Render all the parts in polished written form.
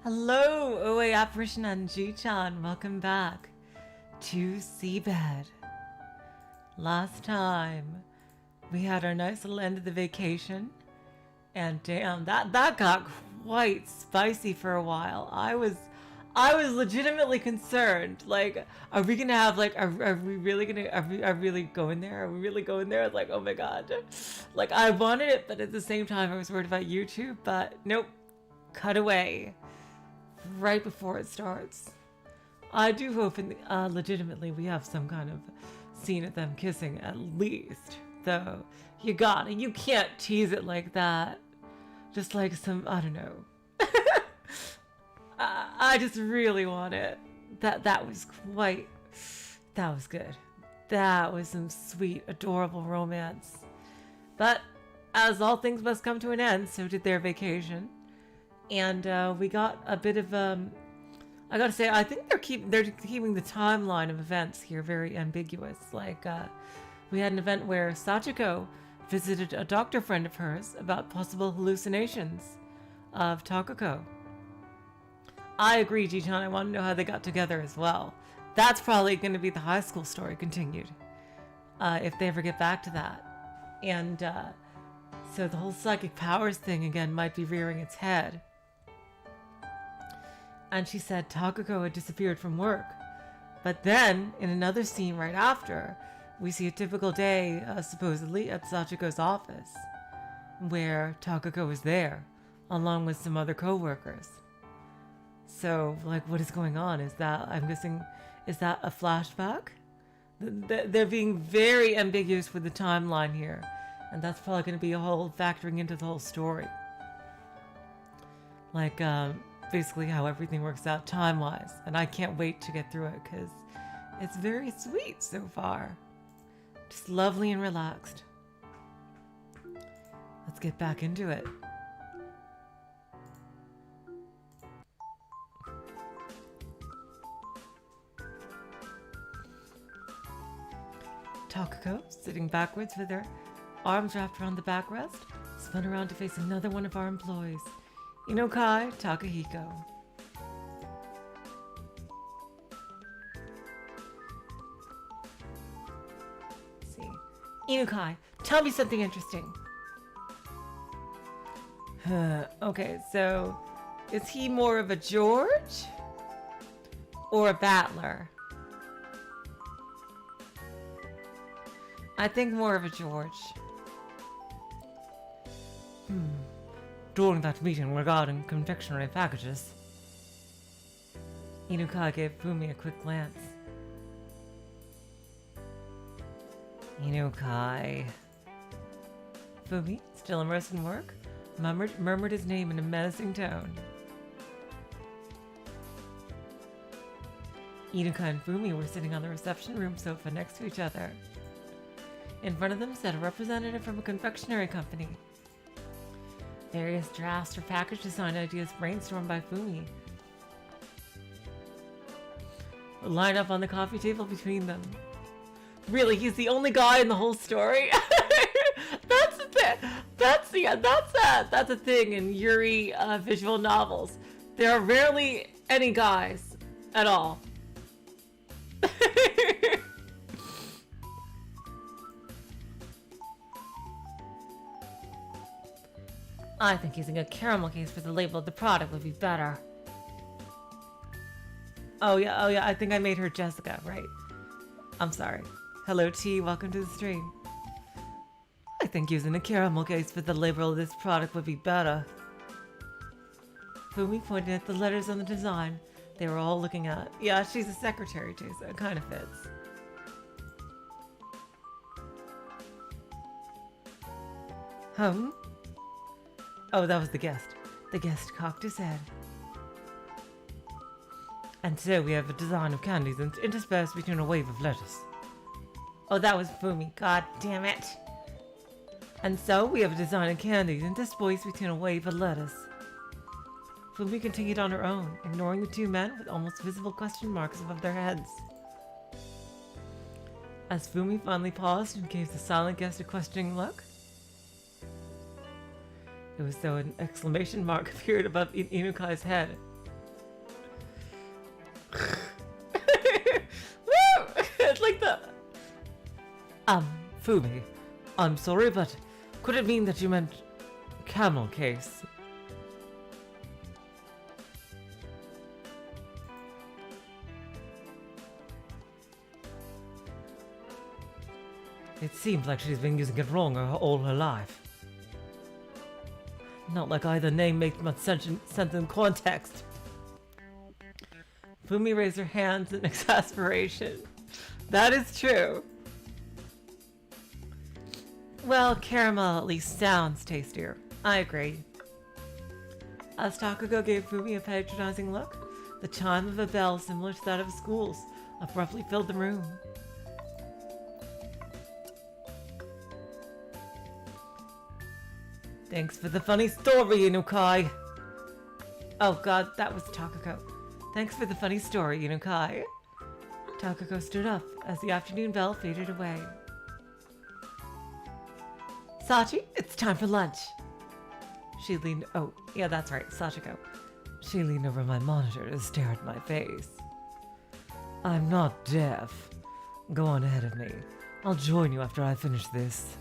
Hello, OA Apparition and G-chan. Welcome back to Seabed. Last time, we had our nice little end of the vacation. And damn, that got quite spicy for a while. I was legitimately concerned. Like, are we gonna have like, are we really gonna, are we really going there? Are we really going there? Like, oh my god. Like, I wanted it, but at the same time, I was worried about YouTube. But nope, cut away right before it starts. I do hope, legitimately, we have some kind of scene of them kissing at least. Though, you can't tease it like that. Just like some, I don't know. I just really want it. That was good. That was some sweet, adorable romance. But, as all things must come to an end, so did their vacation. And we got a bit of I gotta say, I think they're keeping the timeline of events here very ambiguous. Like we had an event where Sachiko visited a doctor friend of hers about possible hallucinations of Takako. I agree, Ji-chan. I want to know how they got together as well. That's probably going to be the high school story continued, if they ever get back to that. And so the whole psychic powers thing again might be rearing its head. And she said Takako had disappeared from work. But then, in another scene right after, we see a typical day, supposedly, at Sachiko's office, where Takako is there, along with some other co-workers. So, like, what is going on? I'm guessing, is that a flashback? They're being very ambiguous with the timeline here. And that's probably going to be a whole factoring into the whole story. Like, basically how everything works out time-wise. And I can't wait to get through it because it's very sweet so far. Just lovely and relaxed. Let's get back into it. Takako, sitting backwards with her arms wrapped around the backrest, spun around to face another one of our employees, Inokai Takahiko. Let's see. Inokai, tell me something interesting. Okay, so is he more of a George or a battler? I think more of a George. During that meeting regarding confectionery packages, Inukai gave Fumi a quick glance. Inukai. Fumi, still immersed in work, murmured his name in a menacing tone. Inukai and Fumi were sitting on the reception room sofa next to each other. In front of them sat a representative from a confectionery company. Various drafts or package design ideas brainstormed by Fumi were lined up on the coffee table between them. Really, he's the only guy in the whole story? That's a thing. That's a thing in Yuri visual novels. There are rarely any guys at all. I think using a caramel case for the label of the product would be better. Oh yeah, I think I made her Jessica, right? I'm sorry. Hello T, welcome to the stream. I think using a caramel case for the label of this product would be better. Fumi pointed at the letters on the design they were all looking at. Yeah, she's a secretary too, so it kind of fits. Oh, that was the guest. The guest cocked his head. And so we have a design of candies interspersed between a wave of letters. Oh, that was Fumi. God damn it. And so we have a design of candies interspersed between a wave of letters. Fumi continued on her own, ignoring the two men with almost visible question marks above their heads. As Fumi finally paused and gave the silent guest a questioning look, it was though an exclamation mark appeared above Inukai's head. Fumi, I'm sorry, but could it mean that you meant camel case? It seems like she's been using it wrong all her life. Not like either name makes much sense in context. Fumi raised her hands in exasperation. That is true. Well, caramel at least sounds tastier. I agree. As Takako gave Fumi a patronizing look, the chime of a bell similar to that of schools abruptly filled the room. Thanks for the funny story, Inukai. Oh god, that was Takako. Thanks for the funny story, Inukai. Takako stood up as the afternoon bell faded away. Sachi, it's time for lunch. She leaned... Oh, yeah, that's right, Sachiko. She leaned over my monitor to stare at my face. I'm not deaf. Go on ahead of me. I'll join you after I finish this.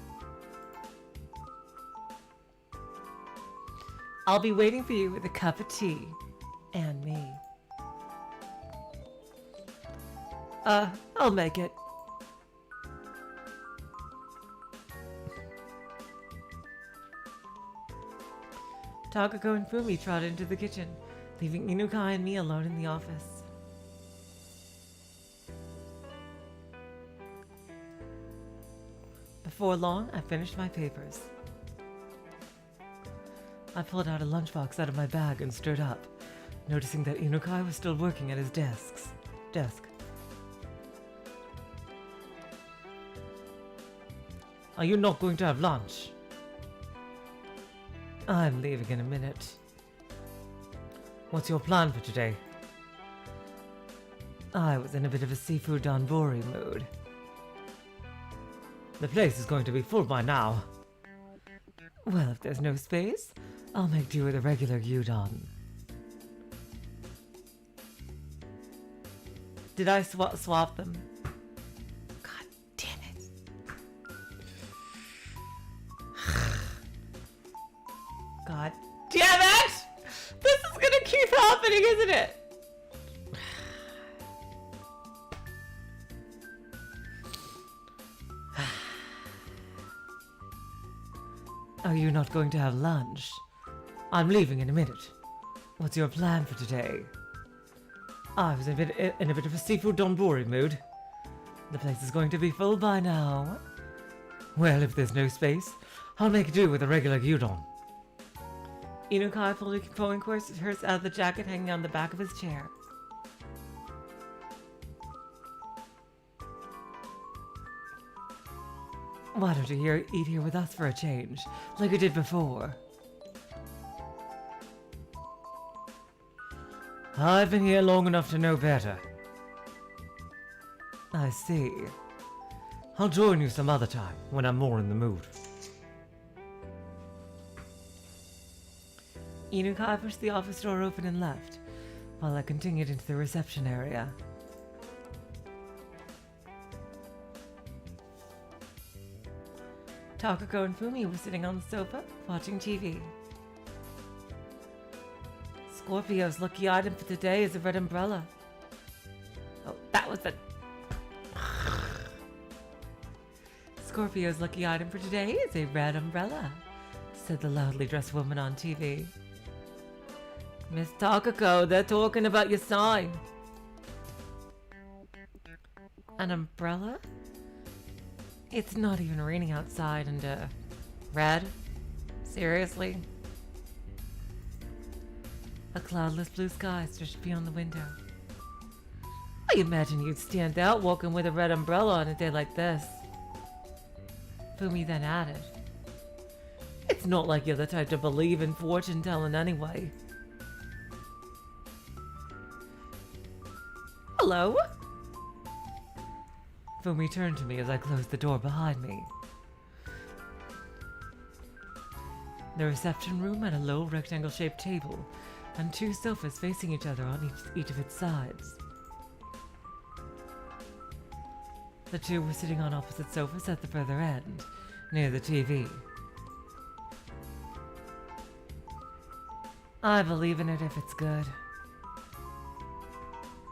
I'll be waiting for you with a cup of tea. And me. I'll make it. Takako and Fumi trotted into the kitchen, leaving Inukai and me alone in the office. Before long, I finished my papers. I pulled out a lunchbox out of my bag and stood up, noticing that Inukai was still working at his desk. Are you not going to have lunch? I'm leaving in a minute. What's your plan for today? I was in a bit of a seafood donbori mood. The place is going to be full by now. Well, if there's no space, I'll make do with a regular gyudon. Did I swap them? God damn it. God damn it! This is gonna keep happening, isn't it? Are you not going to have lunch? I'm leaving in a minute. What's your plan for today? I was in a bit of a seafood donbori mood. The place is going to be full by now. Well, if there's no space, I'll make do with a regular gyudon. Inukai pulled hers out of the jacket hanging on the back of his chair. Why don't you eat here with us for a change, like you did before? I've been here long enough to know better. I see. I'll join you some other time, when I'm more in the mood. Inukai pushed the office door open and left, while I continued into the reception area. Takako and Fumi were sitting on the sofa, watching TV. Scorpio's lucky item for today is a red umbrella. Oh, that was a... Scorpio's lucky item for today is a red umbrella, said the loudly dressed woman on TV. Miss Takako, they're talking about your sign. An umbrella? It's not even raining outside and, red? Seriously? A cloudless blue sky stretched beyond the window. I imagine you'd stand out walking with a red umbrella on a day like this. Fumi then added, it's not like you're the type to believe in fortune-telling anyway. Hello? Fumi turned to me as I closed the door behind me. The reception room had a low rectangle-shaped table and two sofas facing each other on each of its sides. The two were sitting on opposite sofas at the further end, near the TV. I believe in it if it's good.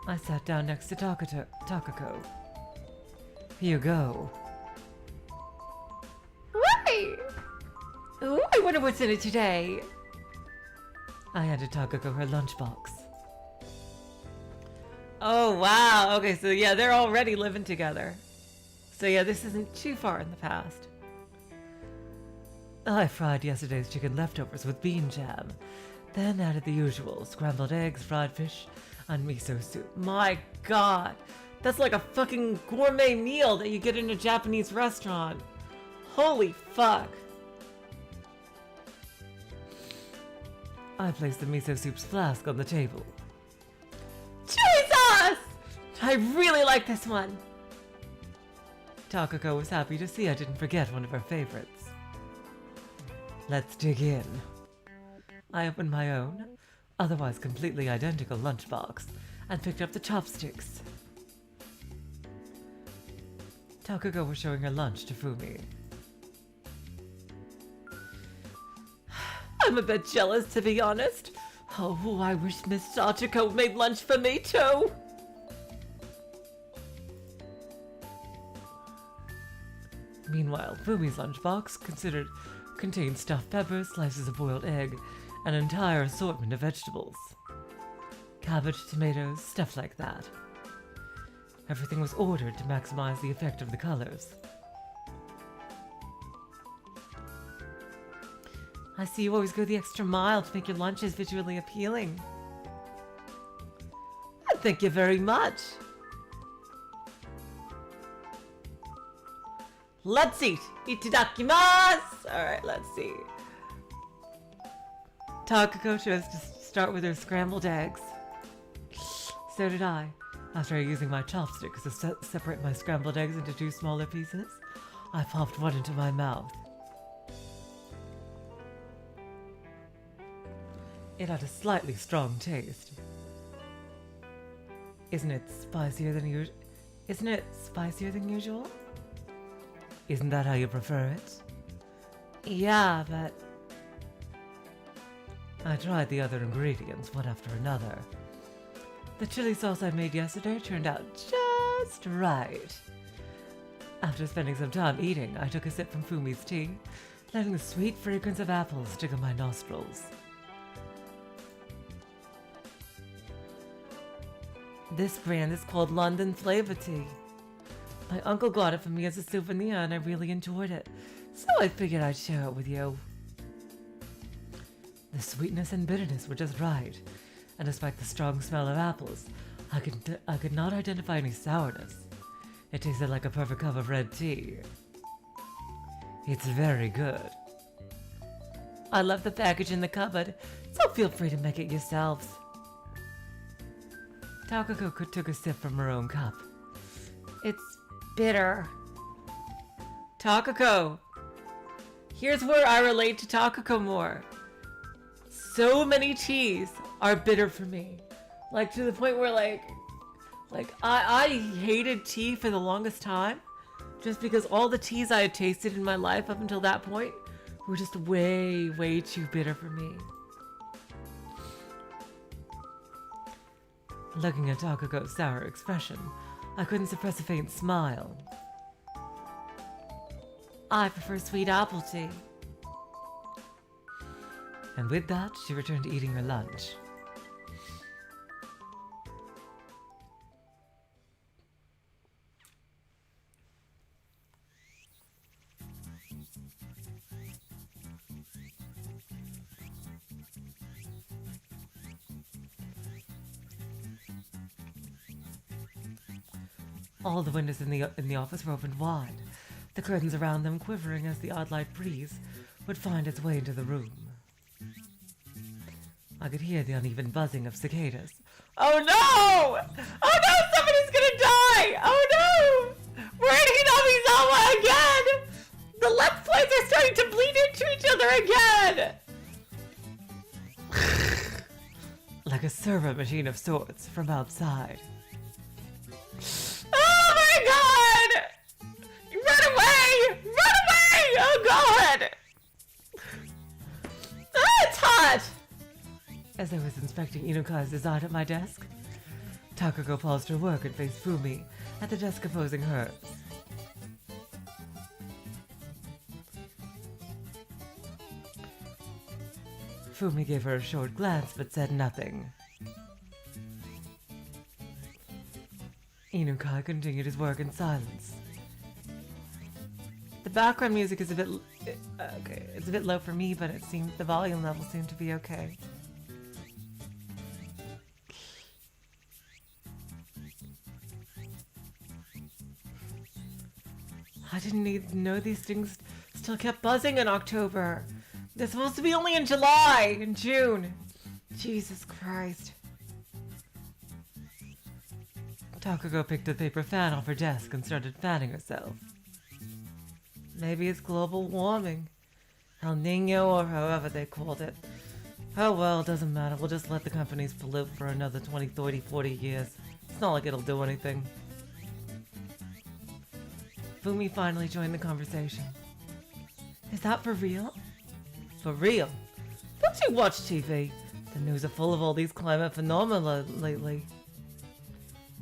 I sat down next to Takako. Here you go. Right! Ooh, I wonder what's in it today. I handed Takako her lunchbox. Oh, wow. Okay, so yeah, they're already living together. So yeah, this isn't too far in the past. I fried yesterday's chicken leftovers with bean jam, then added the usual scrambled eggs, fried fish, and miso soup. My god, that's like a fucking gourmet meal that you get in a Japanese restaurant. Holy fuck. I placed the miso soup's flask on the table. Chili sauce! I really like this one. Takako was happy to see I didn't forget one of her favorites. Let's dig in. I opened my own, otherwise completely identical lunchbox and picked up the chopsticks. Takako was showing her lunch to Fumi. I'm a bit jealous, to be honest. Oh, I wish Miss Sachiko made lunch for me too. Meanwhile, Fumi's lunchbox contained stuffed peppers, slices of boiled egg, and an entire assortment of vegetables. Cabbage, tomatoes, stuff like that. Everything was ordered to maximize the effect of the colors. I see you always go the extra mile to make your lunches visually appealing. Thank you very much. Let's eat! Itadakimasu! Alright, let's see. Takako chose to start with her scrambled eggs. So did I. After using my chopsticks to separate my scrambled eggs into two smaller pieces, I popped one into my mouth. It had a slightly strong taste. Isn't it spicier than usual? Isn't that how you prefer it? Yeah, but... I tried the other ingredients one after another. The chili sauce I made yesterday turned out just right. After spending some time eating, I took a sip from Fumi's tea, letting the sweet fragrance of apples tickle my nostrils. This brand is called London Flavor Tea. My uncle got it for me as a souvenir and I really enjoyed it, so I figured I'd share it with you. The sweetness and bitterness were just right, and despite the strong smell of apples, I could not identify any sourness. It tasted like a perfect cup of red tea. It's very good. I left the package in the cupboard, so feel free to make it yourselves. Takako took a sip from her own cup. It's bitter. Takako! Here's where I relate to Takako more. So many teas are bitter for me. Like, to the point where, like I hated tea for the longest time. Just because all the teas I had tasted in my life up until that point were just way, way too bitter for me. Looking at Takako's sour expression, I couldn't suppress a faint smile. I prefer sweet apple tea. And with that, she returned to eating her lunch. All the windows in the office were opened wide, the curtains around them quivering as the odd light breeze would find its way into the room. I could hear the uneven buzzing of cicadas. Oh no! Oh no! Somebody's gonna die! Oh no! We're in Hinabizawa again! The left plates are starting to bleed into each other again! Like a servo machine of sorts from outside. Oh my god! As I was inspecting Inukai's design at my desk, Takako paused her work and faced Fumi at the desk opposing hers. Fumi gave her a short glance but said nothing. Inukai continued his work in silence. The background music is a bit okay. It's a bit low for me, but it seems the volume level seemed to be okay. I didn't even know these things still kept buzzing in October. They're supposed to be only in July and June. Jesus Christ. Takako picked a paper fan off her desk and started fanning herself. Maybe it's global warming. El Nino or however they called it. Oh well, doesn't matter. We'll just let the companies pollute for another 20, 30, 40 years. It's not like it'll do anything. Fumi finally joined the conversation. Is that for real? For real? Don't you watch TV? The news are full of all these climate phenomena lately.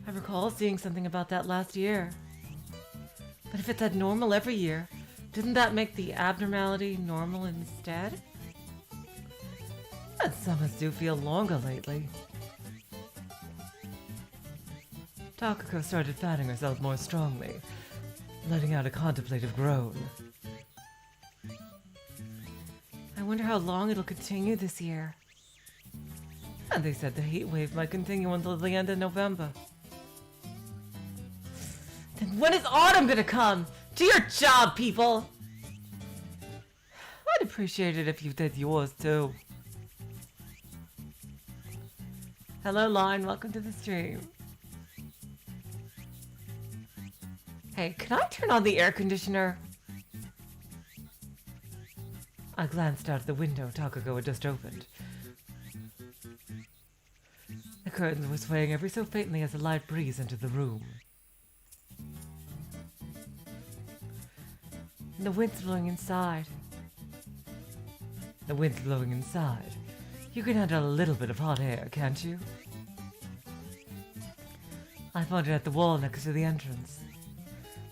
I recall seeing something about that last year. But if it's abnormal every year, didn't that make the abnormality normal instead? And summers do feel longer lately. Takako started fanning herself more strongly, letting out a contemplative groan. I wonder how long it'll continue this year. And they said the heat wave might continue until the end of November. Then when is autumn gonna come? Do your job, people! I'd appreciate it if you did yours, too. Hello, Line. Welcome to the stream. Hey, can I turn on the air conditioner? I glanced out the window Takako had just opened. The curtains were swaying ever so faintly as a light breeze entered the room. The wind's blowing inside. The wind's blowing inside. You can handle a little bit of hot air, can't you? I pointed at the wall next to the entrance.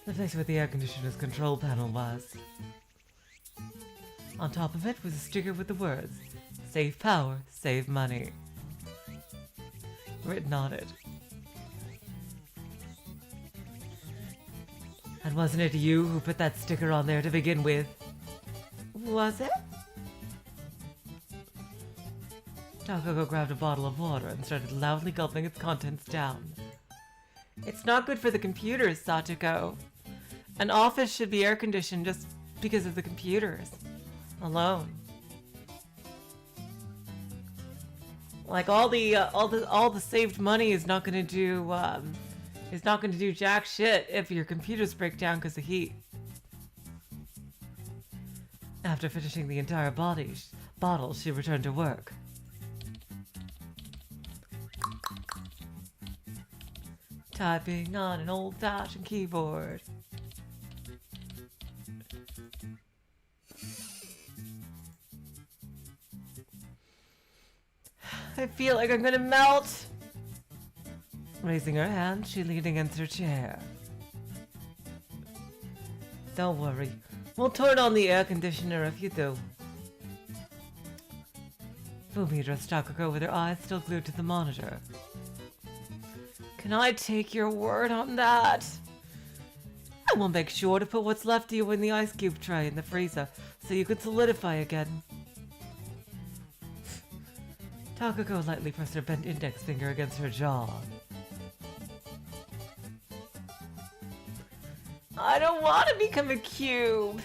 The place where the air conditioner's control panel was. On top of it was a sticker with the words, "Save power, save money," written on it. And wasn't it you who put that sticker on there to begin with? Was it? Takako grabbed a bottle of water and started loudly gulping its contents down. It's not good for the computers, Sachiko. An office should be air-conditioned just because of the computers alone. Like all the saved money is not going to do jack shit if your computers break down because of heat. After finishing the entire bottle, she returned to work. Typing on an old-fashioned keyboard. I feel like I'm gonna melt. Raising her hand, she leaned against her chair. Don't worry. We'll turn on the air conditioner if you do. Fumi addressed Takako with her eyes still glued to the monitor. Can I take your word on that? I will make sure to put what's left of you in the ice cube tray in the freezer so you can solidify again. Takako lightly pressed her bent index finger against her jaw. I don't want to become a cube.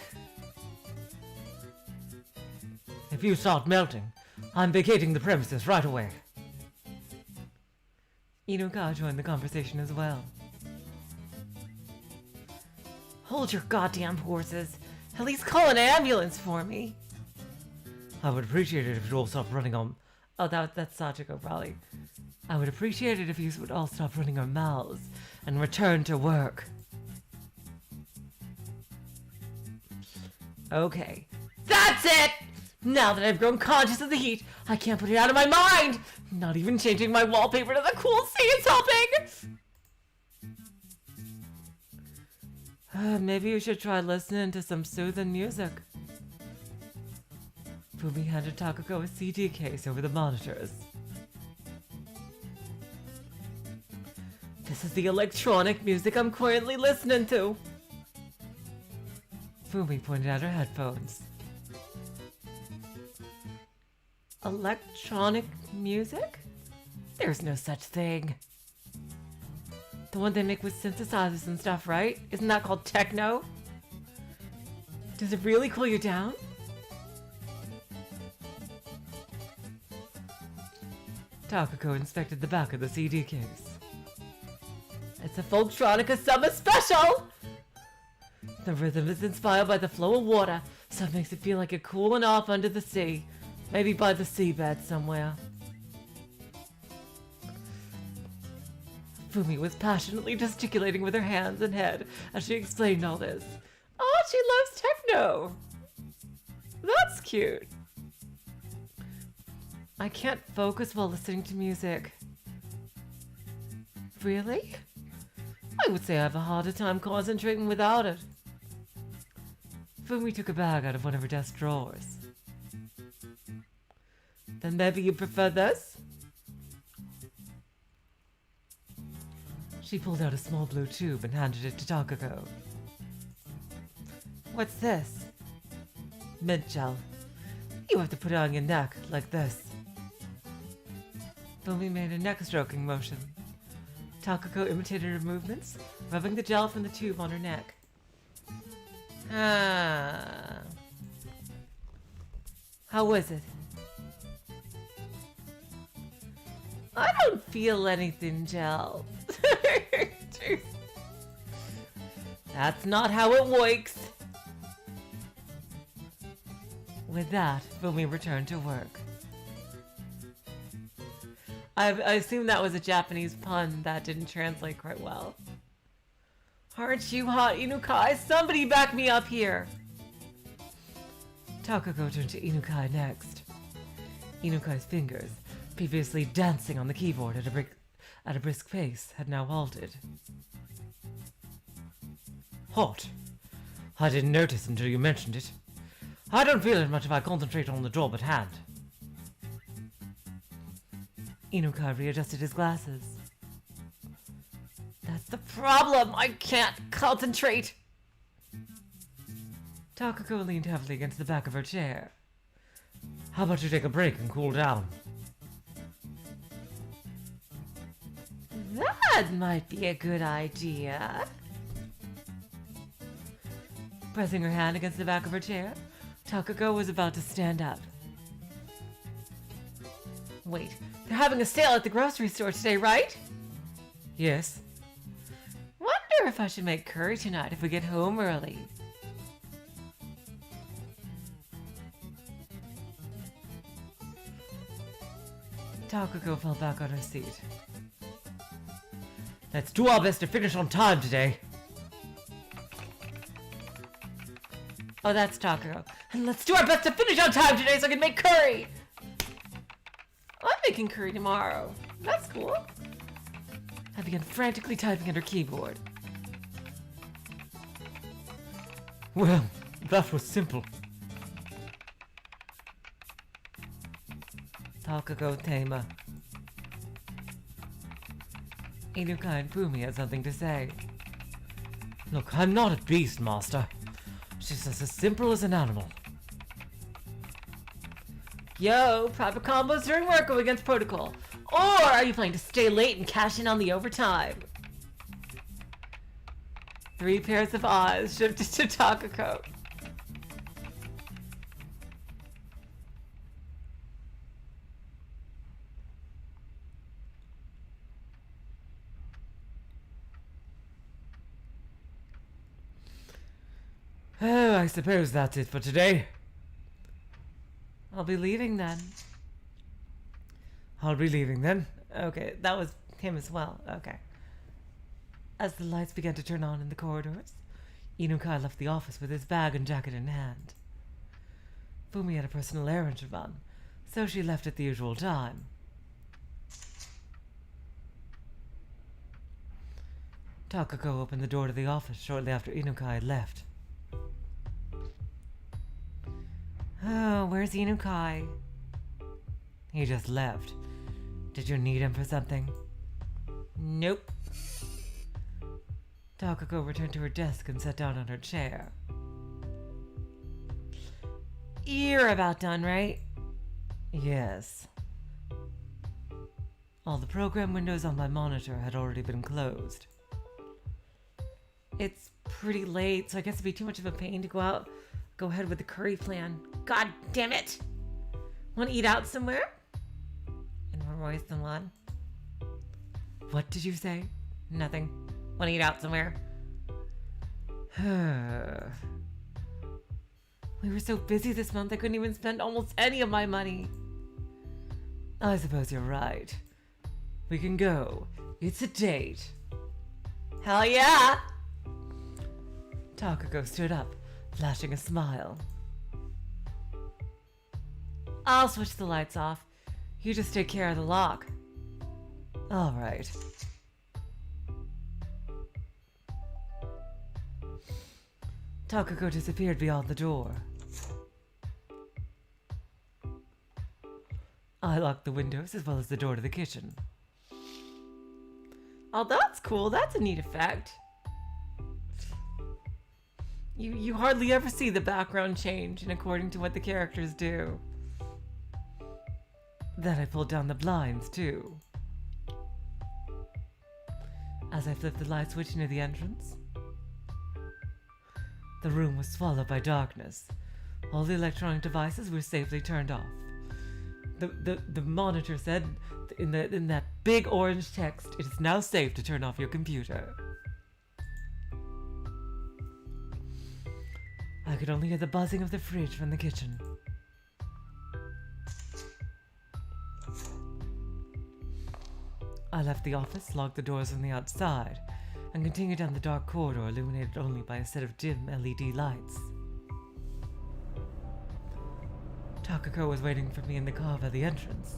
If you start melting, I'm vacating the premises right away. Inukai joined the conversation as well. Hold your goddamn horses. At least call an ambulance for me. I would appreciate it if you'd all stop running on... Oh, that's Sachiko, probably. I would appreciate it if you would all stop running your mouths and return to work. Okay. That's it! Now that I've grown conscious of the heat, I can't put it out of my mind! Not even changing my wallpaper to the cool sea is helping! Maybe you should try listening to some soothing music. Fumi handed Takako a CD case over the monitors. This is the electronic music I'm currently listening to. Fumi pointed at her headphones. Electronic music? There's no such thing. The one they make with synthesizers and stuff, right? Isn't that called techno? Does it really cool you down? Takako inspected the back of the CD case. It's a Folktronica Summer Special! The rhythm is inspired by the flow of water, so it makes it feel like you're cooling off under the sea. Maybe by the seabed somewhere. Fumi was passionately gesticulating with her hands and head as she explained all this. Oh, she loves techno! That's cute! I can't focus while listening to music. Really? I would say I have a harder time concentrating without it. Fumi took a bag out of one of her desk drawers. Then maybe you prefer this? She pulled out a small blue tube and handed it to Takako. What's this? Mint gel. You have to put it on your neck, like this. Fumi made a neck stroking motion. Takako imitated her movements, rubbing the gel from the tube on her neck. Ah. How is it? I don't feel anything, gel. That's not how it works. With that, Fumi returned to work. I assume that was a Japanese pun that didn't translate quite well. Aren't you hot, Inukai? Somebody back me up here! Takako turned to Inukai next. Inukai's fingers, previously dancing on the keyboard at a brisk pace, had now halted. Hot? I didn't notice until you mentioned it. I don't feel it much if I concentrate on the job at hand. Inukai readjusted his glasses. That's the problem! I can't concentrate! Takako leaned heavily against the back of her chair. How about you take a break and cool down? That might be a good idea. Pressing her hand against the back of her chair, Takako was about to stand up. Wait, they're having a sale at the grocery store today, right? Yes. Wonder if I should make curry tonight if we get home early. Takako fell back on her seat. Let's do our best to finish on time today. Oh, that's Takako. And let's do our best to finish on time today so I can make curry! I'm making curry tomorrow. That's cool. I began frantically typing at her keyboard. Well, that was simple. Takako Tema. Inukai and Fumi had something to say. Look, I'm not a beast, Master. She's just as simple as an animal. Yo, private combos during work go against protocol. Or are you planning to stay late and cash in on the overtime? 3 pairs of eyes shifted to Takako. Oh, I suppose that's it for today. I'll be leaving then. I'll be leaving then. Okay, that was him as well. Okay. As the lights began to turn on in the corridors, Inukai left the office with his bag and jacket in hand. Fumi had a personal errand to run, so she left at the usual time. Takako opened the door to the office shortly after Inukai had left. Oh, where's Inukai? He just left. Did you need him for something? Nope. Takako returned to her desk and sat down on her chair. You're about done, right? Yes. All the program windows on my monitor had already been closed. It's pretty late, so I guess it'd be too much of a pain to go ahead with the curry plan. God damn it! Want to eat out somewhere? In more ways than one. What did you say? Nothing. Want to eat out somewhere? We were so busy this month I couldn't even spend almost any of my money. I suppose you're right. We can go. It's a date. Hell yeah! Takako stood up, flashing a smile. I'll switch the lights off. You just take care of the lock. All right. Takako disappeared beyond the door. I locked the windows as well as the door to the kitchen. Oh, that's cool. That's a neat effect. You hardly ever see the background change in according to what the characters do. Then I pulled down the blinds, too. As I flipped the light switch near the entrance, the room was swallowed by darkness. All the electronic devices were safely turned off. The monitor said in that big orange text, "It is now safe to turn off your computer." I could only hear the buzzing of the fridge from the kitchen. I left the office, locked the doors on the outside, and continued down the dark corridor illuminated only by a set of dim LED lights. Takako was waiting for me in the car by the entrance.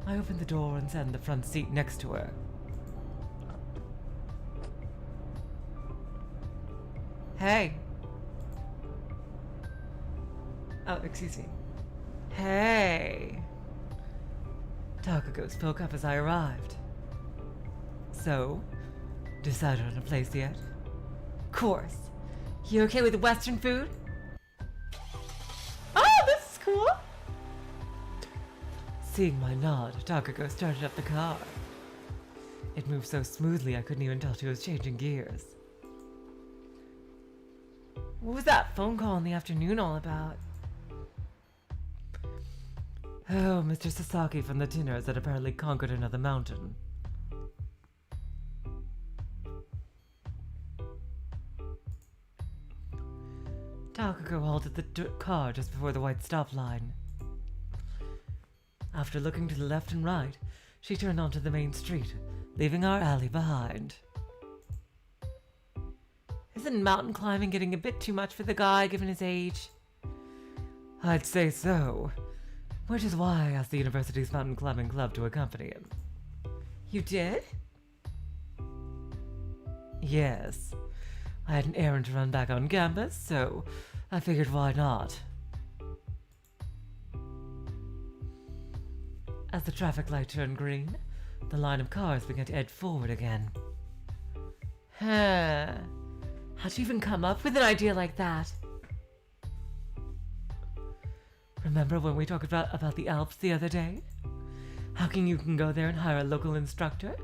I opened the door and sat in the front seat next to her. Hey. Oh, excuse me. Hey. Takako spoke up as I arrived. So, decided on a place yet? Course. You okay with Western food? Oh, this is cool. Seeing my nod, Takako started up the car. It moved so smoothly I couldn't even tell she was changing gears. What was that phone call in the afternoon all about? Oh, Mr. Sasaki from the Tinners had apparently conquered another mountain. Takako halted the car just before the white stop line. After looking to the left and right, she turned onto the main street, leaving our alley behind. Isn't mountain climbing getting a bit too much for the guy, given his age? I'd say so. Which is why I asked the university's mountain climbing club to accompany him. You did? Yes. I had an errand to run back on campus, so I figured why not. As the traffic light turned green, the line of cars began to edge forward again. How'd you even come up with an idea like that? Remember when we talked about the Alps the other day? How you can go there and hire a local instructor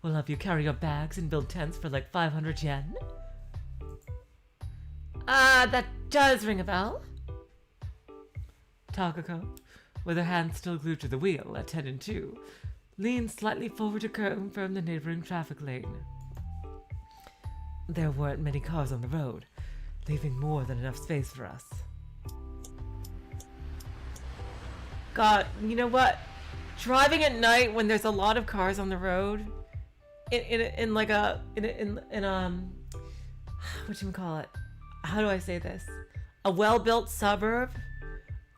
who'll help you carry your bags and build tents for like 500 yen? That does ring a bell. Takako, with her hands still glued to the wheel at 10 and 2, leaned slightly forward to confirm the neighboring traffic lane. There weren't many cars on the road, leaving more than enough space for us. God, you know what? Driving at night when there's a lot of cars on the road, in whatchamacallit? How do I say this? A well-built suburb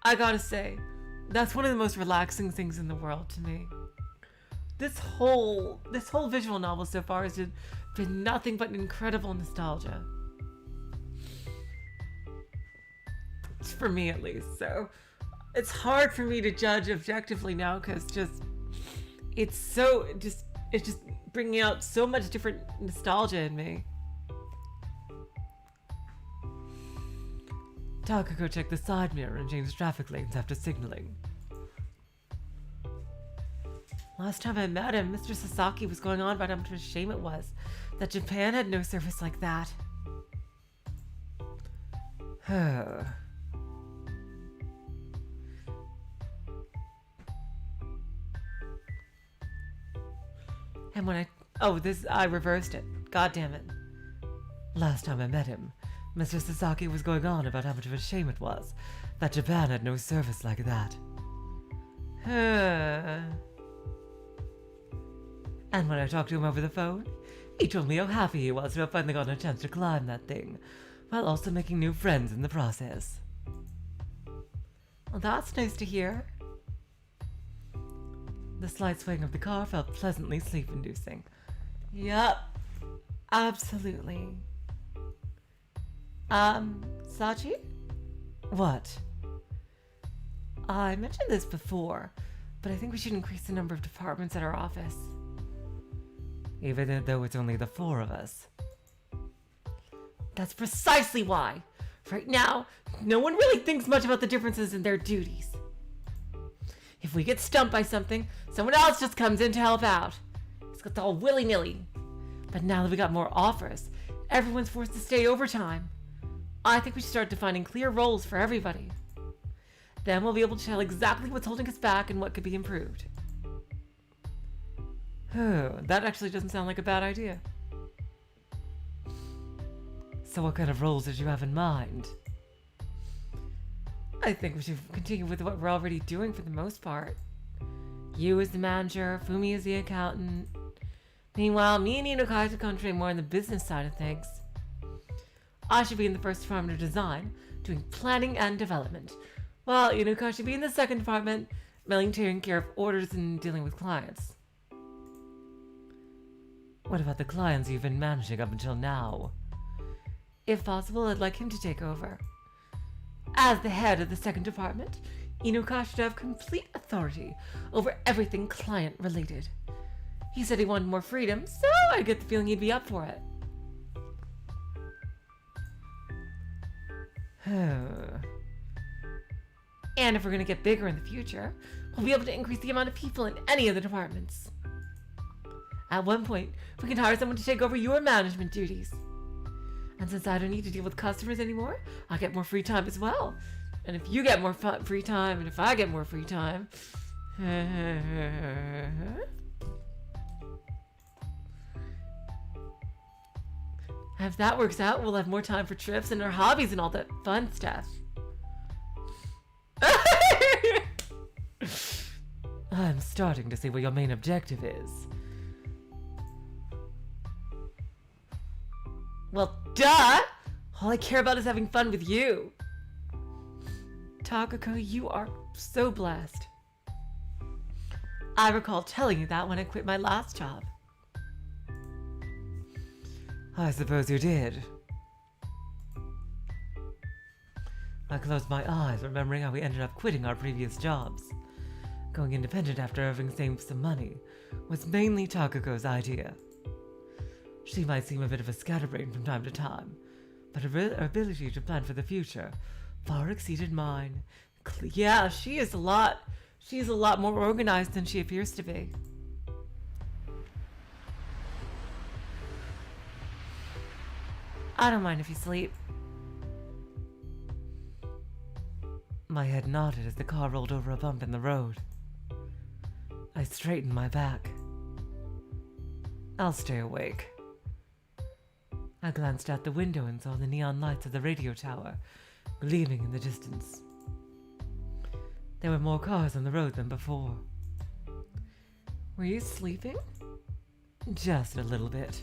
I gotta say, that's one of the most relaxing things in the world to me. This whole visual novel so far has been nothing but incredible nostalgia. For me at least, so it's hard for me to judge objectively now because it's just bringing out so much different nostalgia in me. Takako checked the side mirror and changed traffic lanes after signaling. Last time I met him, Mr. Sasaki was going on about how much of a shame it was that Japan had no service like that. And when I reversed it. God damn it. Last time I met him, Mr. Sasaki was going on about how much of a shame it was that Japan had no service like that. And when I talked to him over the phone, he told me how happy he was to have finally gotten a chance to climb that thing, while also making new friends in the process. Well, that's nice to hear. The slight swing of the car felt pleasantly sleep-inducing. Yup. Absolutely. Sachi? What? I mentioned this before, but I think we should increase the number of departments at our office. Even though it's only the 4 of us. That's precisely why. Right now, no one really thinks much about the differences in their duties. If we get stumped by something, someone else just comes in to help out. It's all willy-nilly. But now that we got more offers, everyone's forced to stay overtime. I think we should start defining clear roles for everybody. Then we'll be able to tell exactly what's holding us back and what could be improved. That actually doesn't sound like a bad idea. So what kind of roles did you have in mind? I think we should continue with what we're already doing for the most part. You as the manager, Fumi as the accountant. Meanwhile, me and Inukai should concentrate more on the business side of things. I should be in the first department of design, doing planning and development, while Inukai should be in the second department, mainly taking care of orders and dealing with clients. What about the clients you've been managing up until now? If possible, I'd like him to take over. As the head of the second department, Inukai should have complete authority over everything client-related. He said he wanted more freedom, so I get the feeling he'd be up for it. And if we're going to get bigger in the future, we'll be able to increase the amount of people in any of the departments. At one point, we can hire someone to take over your management duties. And since I don't need to deal with customers anymore, I get more free time as well. And if you get more free time, and if I get more free time... If that works out, we'll have more time for trips and our hobbies and all that fun stuff. I'm starting to see what your main objective is. Well, duh! All I care about is having fun with you. Takako, you are so blessed. I recall telling you that when I quit my last job. I suppose you did. I closed my eyes, remembering how we ended up quitting our previous jobs. Going independent after having saved some money was mainly Takako's idea. She might seem a bit of a scatterbrain from time to time, but her ability to plan for the future far exceeded mine. Yeah, she is a lot more organized than she appears to be. I don't mind if you sleep. My head nodded as the car rolled over a bump in the road. I straightened my back. I'll stay awake. I glanced out the window and saw the neon lights of the radio tower gleaming in the distance. There were more cars on the road than before. Were you sleeping? Just a little bit.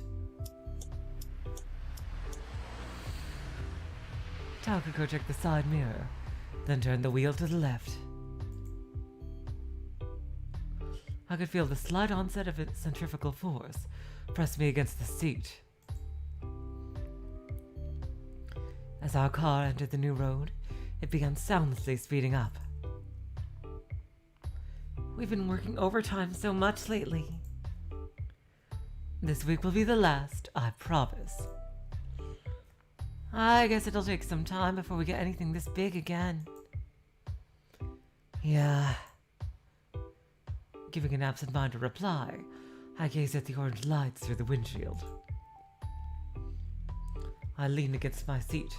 Takako checked the side mirror, then turned the wheel to the left. I could feel the slight onset of its centrifugal force press me against the seat. As our car entered the new road, it began soundlessly speeding up. We've been working overtime so much lately. This week will be the last, I promise. I guess it'll take some time before we get anything this big again. Yeah. Giving an absent-minded reply, I gazed at the orange lights through the windshield. I leaned against my seat,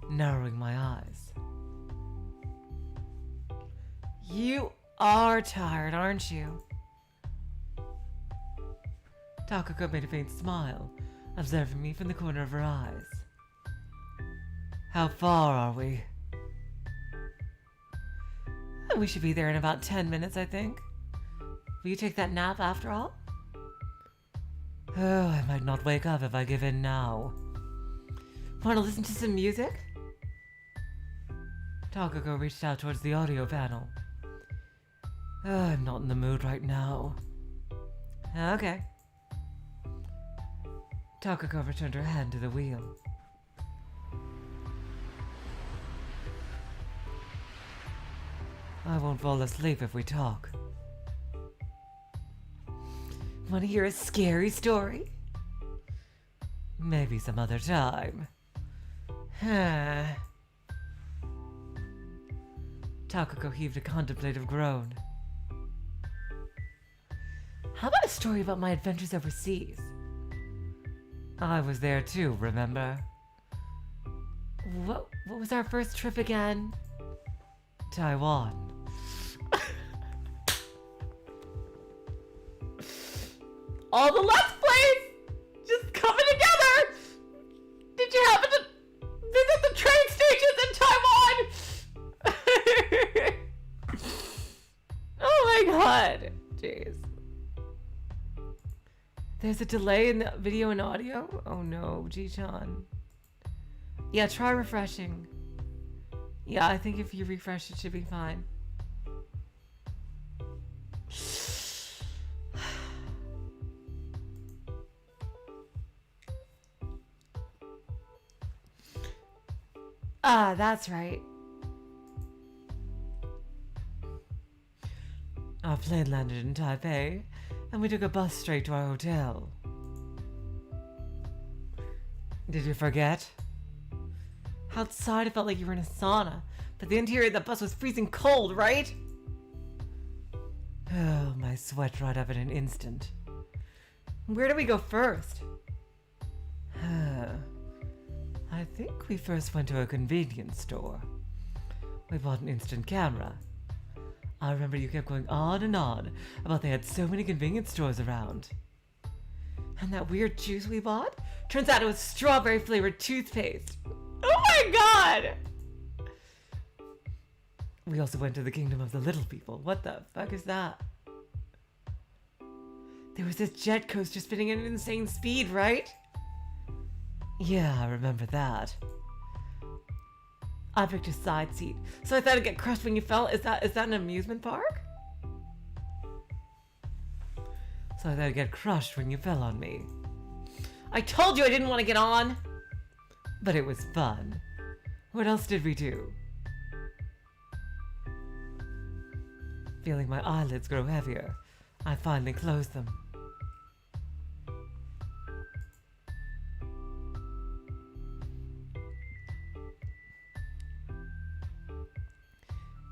narrowing my eyes. You are tired, aren't you? Takako made a faint smile, observing me from the corner of her eyes. How far are we? We should be there in about 10 minutes, I think. Will you take that nap after all? Oh, I might not wake up if I give in now. Want to listen to some music? Takako reached out towards the audio panel. Oh, I'm not in the mood right now. Okay. Takako returned her hand to the wheel. I won't fall asleep if we talk. Want to hear a scary story? Maybe some other time. Takako heaved a contemplative groan. How about a story about my adventures overseas? I was there too, remember? What was our first trip again? Taiwan. All the Let's Plays just coming together! Did you happen to visit the train stations in Taiwan? Oh my god. Jeez. There's a delay in the video and audio? Oh no, Ji-chan. Yeah, try refreshing. Yeah, I think if you refresh it should be fine. Ah, that's right. Our plane landed in Taipei, and we took a bus straight to our hotel. Did you forget? Outside it felt like you were in a sauna, but the interior of the bus was freezing cold, right? Oh, my sweat dried up in an instant. Where do we go first? I think we first went to a convenience store. We bought an instant camera. I remember you kept going on and on about they had so many convenience stores around. And that weird juice we bought? Turns out it was strawberry flavored toothpaste. Oh my god! We also went to the Kingdom of the Little People. What the fuck is that? There was this jet coaster spinning at an insane speed, right? Yeah, I remember that. I picked a side seat, so I thought I'd get crushed when you fell. Is that an amusement park? So I thought I'd get crushed when you fell on me. I told you I didn't want to get on! But it was fun. What else did we do? Feeling my eyelids grow heavier, I finally closed them.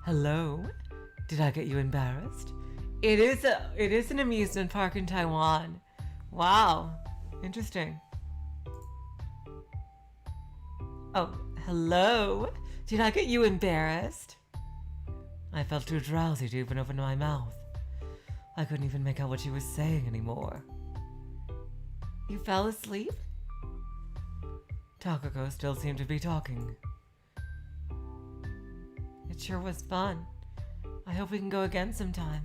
Hello? Did I get you embarrassed? It is an amusement park in Taiwan. Wow. Interesting. Oh, hello? Did I get you embarrassed? I felt too drowsy to even open my mouth. I couldn't even make out what she was saying anymore. You fell asleep? Takako still seemed to be talking. It sure was fun. I hope we can go again sometime.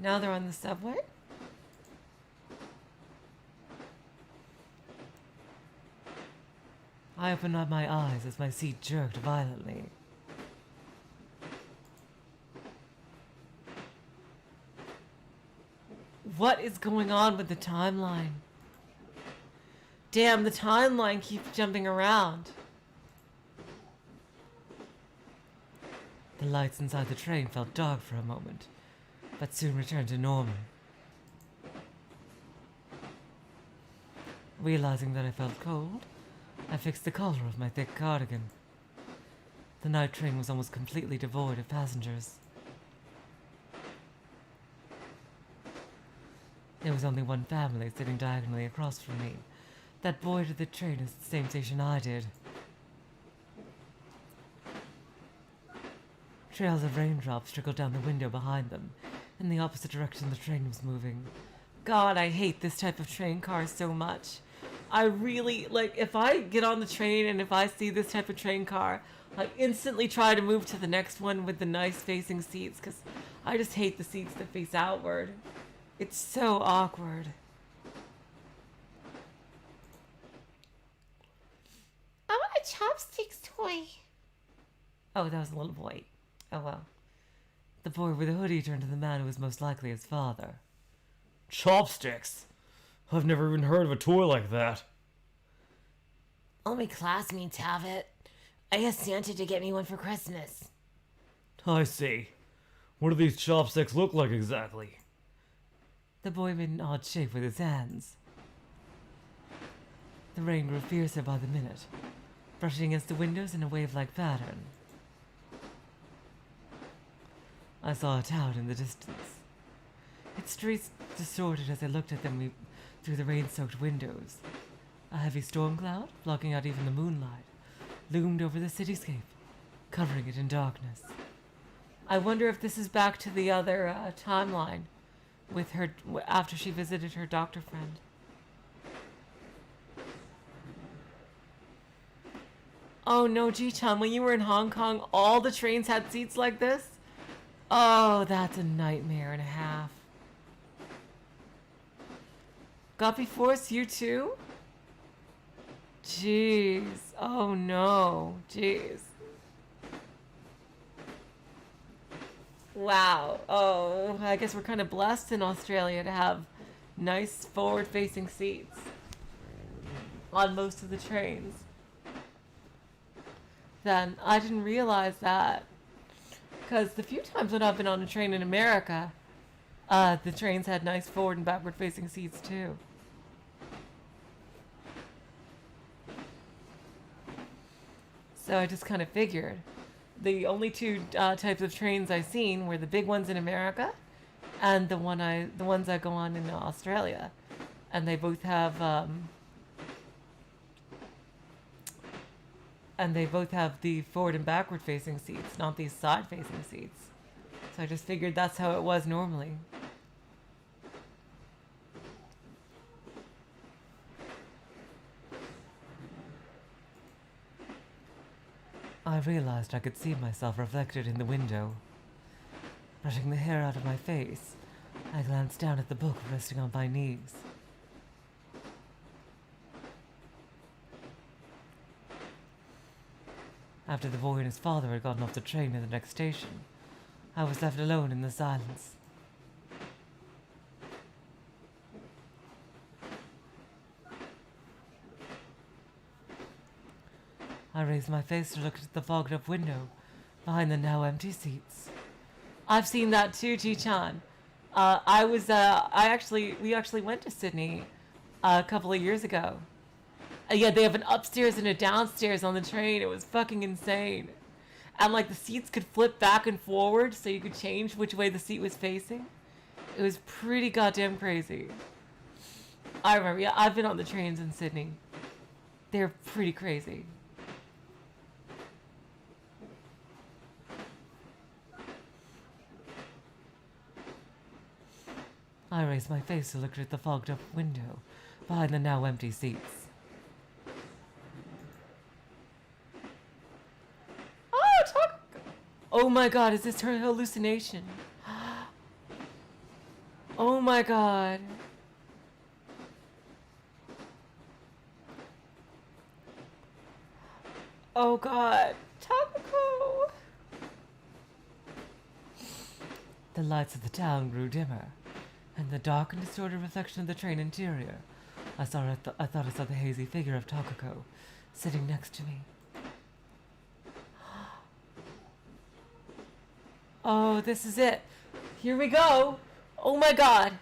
Now they're on the subway? I opened up my eyes as my seat jerked violently. What is going on with the timeline? Damn, the timeline keeps jumping around. The lights inside the train felt dark for a moment, but soon returned to normal. Realizing that I felt cold, I fixed the collar of my thick cardigan. The night train was almost completely devoid of passengers. There was only one family sitting diagonally across from me that boarded the train at the same station I did. Trails of raindrops trickled down the window behind them, in the opposite direction the train was moving. God, I hate this type of train car so much. I really, if I get on the train and if I see this type of train car, I instantly try to move to the next one with the nice facing seats, because I just hate the seats that face outward. It's so awkward. I want a chopsticks toy. Oh, that was a little boy. Oh well. The boy with the hoodie turned to the man who was most likely his father. Chopsticks? I've never even heard of a toy like that. All my classmates have it. I asked Santa to get me one for Christmas. I see. What do these chopsticks look like exactly? The boy made an odd shape with his hands. The rain grew fiercer by the minute, brushing against the windows in a wave-like pattern. I saw a town in the distance, its streets distorted as I looked at them through the rain-soaked windows. A heavy storm cloud, blocking out even the moonlight, loomed over the cityscape, covering it in darkness. I wonder if this is back to the other timeline with her after she visited her doctor friend. Oh no, Ji-chan, when you were in Hong Kong, all the trains had seats like this? Oh, that's a nightmare and a half. Guppy Force, you too? Jeez. Oh no. Jeez. Wow. Oh, I guess we're kind of blessed in Australia to have nice forward-facing seats on most of the trains. Then I didn't realize that. Because the few times when I've been on a train in America, the trains had nice forward and backward facing seats too. So I just kind of figured. The only two types of trains I've seen were the big ones in America and the ones I go on in Australia. And they both have the forward and backward facing seats, not these side facing seats. So I just figured that's how it was normally. I realized I could see myself reflected in the window. Brushing the hair out of my face, I glanced down at the book resting on my knees. After the boy and his father had gotten off the train at the next station, I was left alone in the silence. I raised my face to look at the fogged-up window behind the now empty seats. I've seen that too, Ji-chan. We actually went to Sydney a couple of years ago. Yeah, they have an upstairs and a downstairs on the train. It was fucking insane. And the seats could flip back and forward so you could change which way the seat was facing. It was pretty goddamn crazy. I remember, yeah, I've been on the trains in Sydney. They're pretty crazy. I raised my face to look at the fogged-up window behind the now empty seats. Oh my god, is this her hallucination? Oh my god. Oh god. Takako! The lights of the town grew dimmer, and the dark and distorted reflection of the train interior. I thought I saw the hazy figure of Takako sitting next to me. Oh, this is it. Here we go. Oh my god.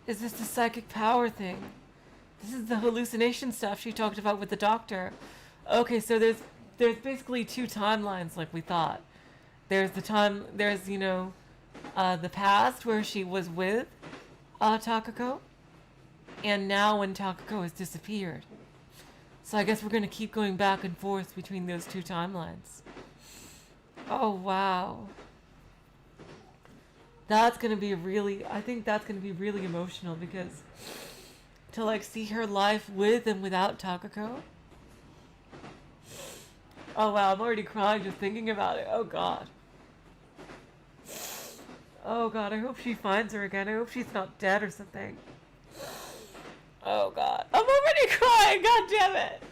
Is this the psychic power thing? This is the hallucination stuff she talked about with the doctor. Okay, so there's basically two timelines like we thought. There's the past where she was with Takako, and now when Takako has disappeared. So I guess we're gonna keep going back and forth between those two timelines. Oh wow. That's gonna be I think that's gonna be really emotional, because to like see her life with and without Takako. Oh wow, I'm already crying just thinking about it. Oh god. Oh god, I hope she finds her again. I hope she's not dead or something. Oh god. I'm already crying, god damn it.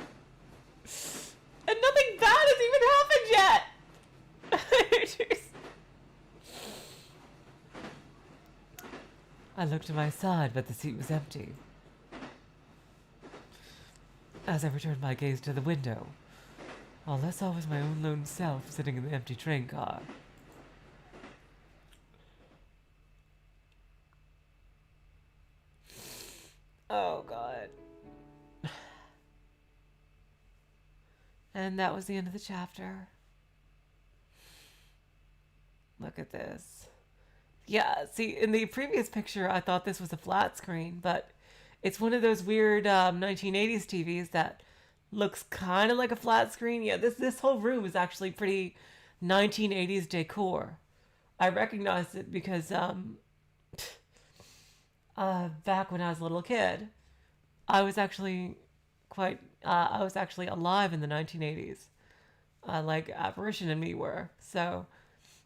And nothing bad has even happened yet. I looked to my side, but the seat was empty. As I returned my gaze to the window, all I saw was my own lone self sitting in the empty train car. Oh, God. And that was the end of the chapter. Look at this. Yeah, see, in the previous picture, I thought this was a flat screen, but it's one of those weird 1980s TVs that looks kind of like a flat screen. Yeah, this whole room is actually pretty 1980s decor. I recognized it because back when I was a little kid, I was actually alive in the 1980s, like Apparition and me were. So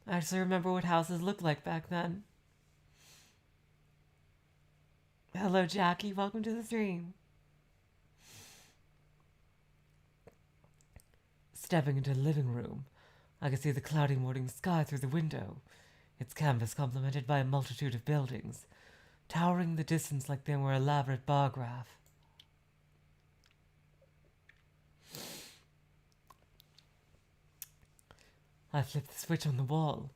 I actually remember what houses looked like back then. Hello, Jackie. Welcome to the stream. Stepping into the living room, I could see the cloudy morning sky through the window, its canvas complemented by a multitude of buildings, towering in the distance like they were elaborate bar graph. I flipped the switch on the wall,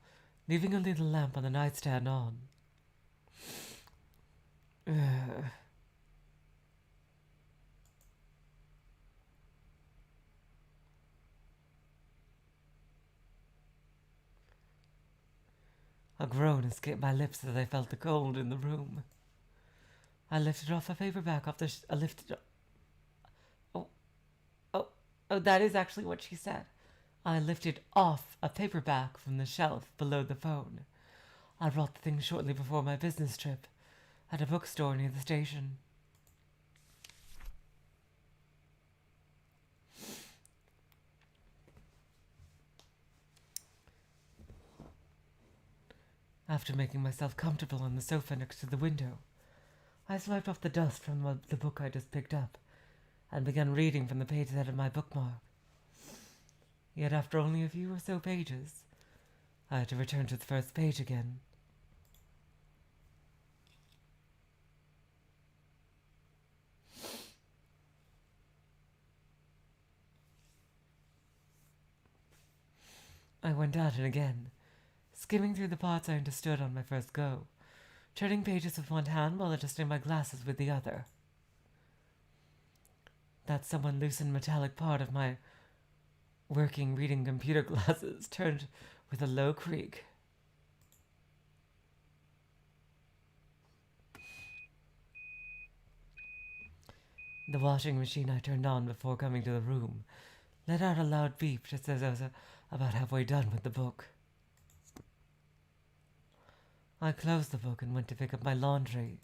leaving only the lamp on the nightstand on. Ugh. A groan escaped my lips as I felt the cold in the room. I lifted off a paperback off the Oh, that is actually what she said. I lifted off a paperback from the shelf below the phone. I brought the thing shortly before my business trip at a bookstore near the station. After making myself comfortable on the sofa next to the window, I swiped off the dust from the book I just picked up and began reading from the page that had my bookmark. Yet after only a few or so pages, I had to return to the first page again. I went at it again, skimming through the parts I understood on my first go, turning pages with one hand while adjusting my glasses with the other. That somewhat loosened metallic part of my working reading computer glasses turned with a low creak. The washing machine I turned on before coming to the room let out a loud beep just as I was about halfway done with the book. I closed the book and went to pick up my laundry.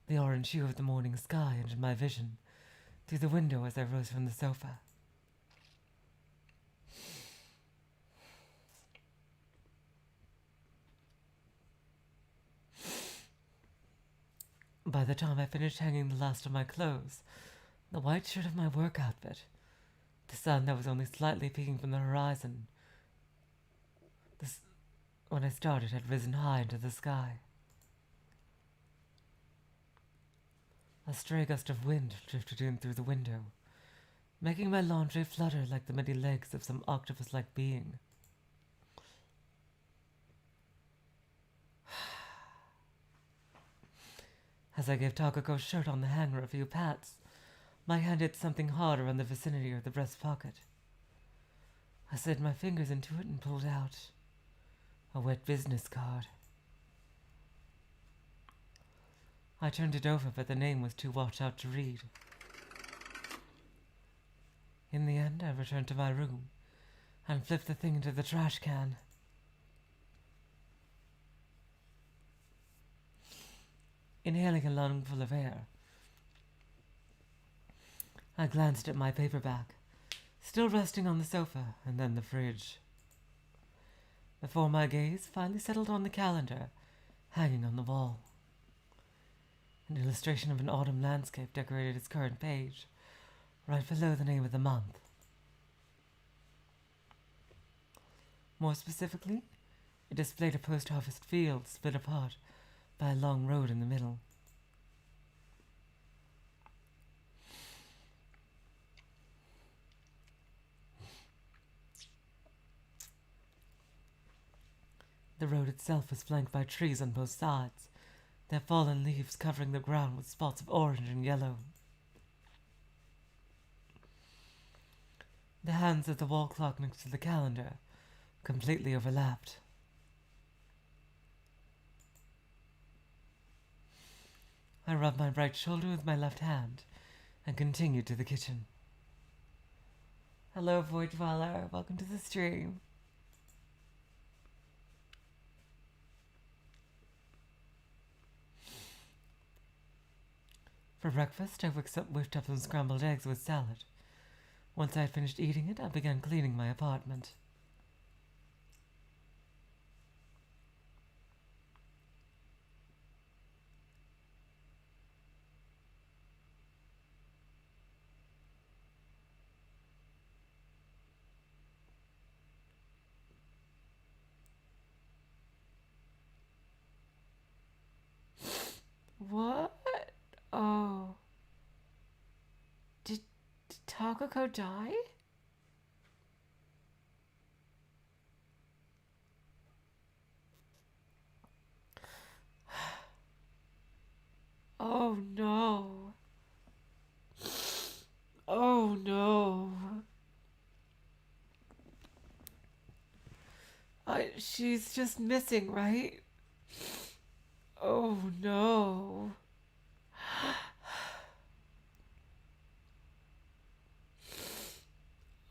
The orange hue of the morning sky entered my vision through the window as I rose from the sofa. By the time I finished hanging the last of my clothes, the white shirt of my work outfit, the sun that was only slightly peeking from the horizon, when I started, had risen high into the sky. A stray gust of wind drifted in through the window, making my laundry flutter like the many legs of some octopus-like being. As I gave Takako's shirt on the hanger a few pats, my hand hit something hard around the vicinity of the breast pocket. I slid my fingers into it and pulled out a wet business card. I turned it over, but the name was too washed out to read. In the end, I returned to my room and flipped the thing into the trash can. Inhaling a lungful of air, I glanced at my paperback, still resting on the sofa, and then the fridge, before my gaze finally settled on the calendar hanging on the wall. An illustration of an autumn landscape decorated its current page, right below the name of the month. More specifically, it displayed a post-harvest field split apart by a long road in the middle. The road itself was flanked by trees on both sides, their fallen leaves covering the ground with spots of orange and yellow. The hands of the wall clock next to the calendar completely overlapped. I rubbed my right shoulder with my left hand and continued to the kitchen. Hello, Void Dweller. Welcome to the stream. For breakfast, I whipped up some scrambled eggs with salad. Once I had finished eating it, I began cleaning my apartment. What? Oh. Did Takako die? Oh no. Oh no. She's just missing, right? Oh no.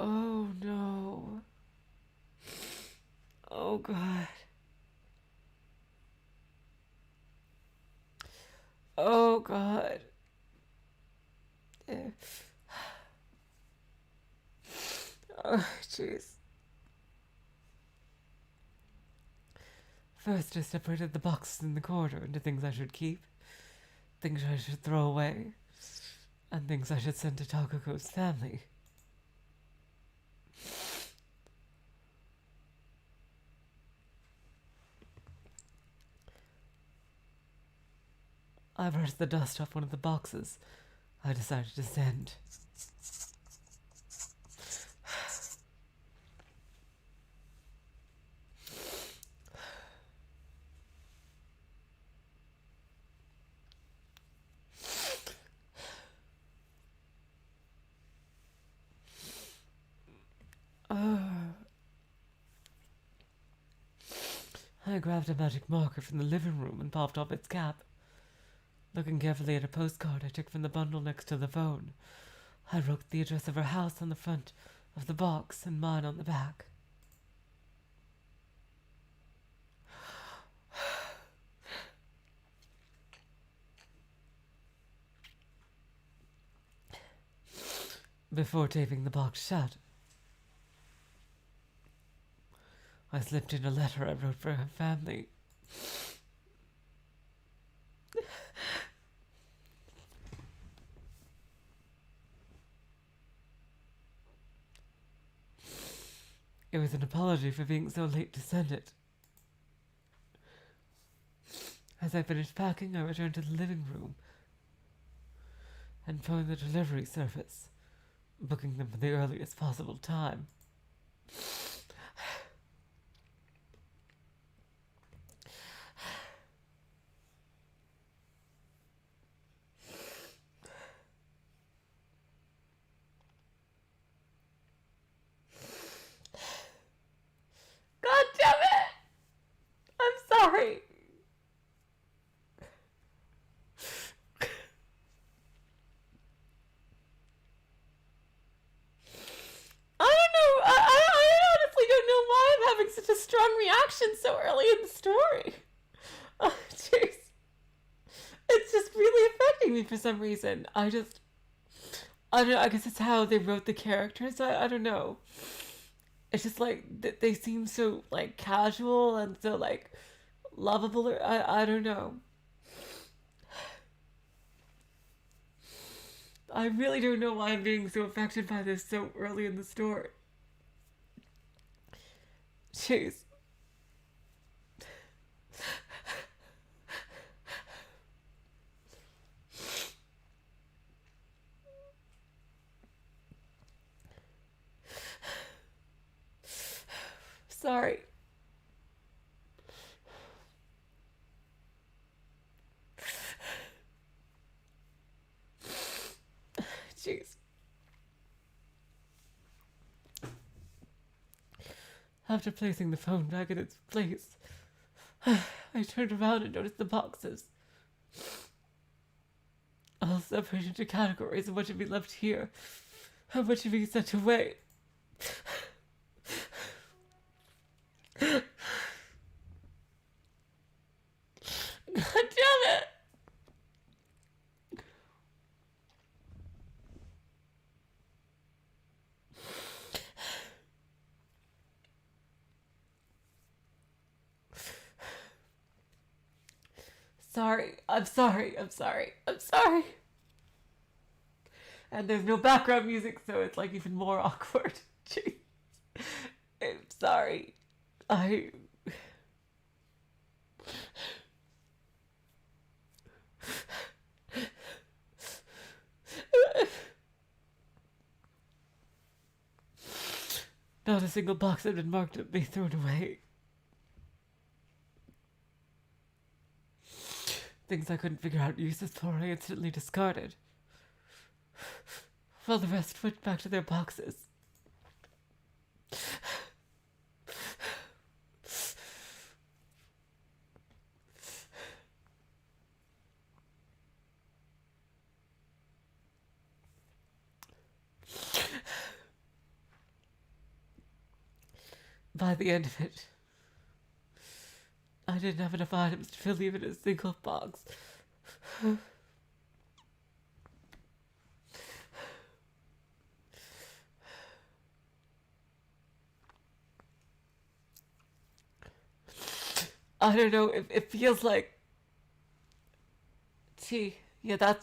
Oh no. Oh God. Oh God. Oh, jeez. First, I separated the boxes in the corridor into things I should keep, things I should throw away, and things I should send to Takako's family. I brushed the dust off one of the boxes I decided to send. I grabbed a magic marker from the living room and popped off its cap. Looking carefully at a postcard I took from the bundle next to the phone, I wrote the address of her house on the front of the box and mine on the back. Before taping the box shut, I slipped in a letter I wrote for her family. It was an apology for being so late to send it. As I finished packing, I returned to the living room and phoned the delivery service, booking them for the earliest possible time. God damn it! I'm sorry. I don't know. I honestly don't know why I'm having such a strong reaction so early in the story. Oh, jeez. It's just really affecting me for some reason. I don't know. I guess it's how they wrote the characters. I don't know. It's just like they seem so like casual and so like lovable. Or, I don't know. I really don't know why I'm being so affected by this so early in the story. Jeez. Sorry. Jeez. After placing the phone back in its place, I turned around and noticed the boxes. All separated into categories of what should be left here and what should be sent away. God damn it! I'm sorry. And there's no background music, so it's like even more awkward. Jeez. I'm sorry. Not a single box had been marked to be thrown away. Things I couldn't figure out uses for I instantly discarded. While the rest went back to their boxes. By the end of it, I didn't have enough items to fill even a single box. I don't know, it feels like... Yeah,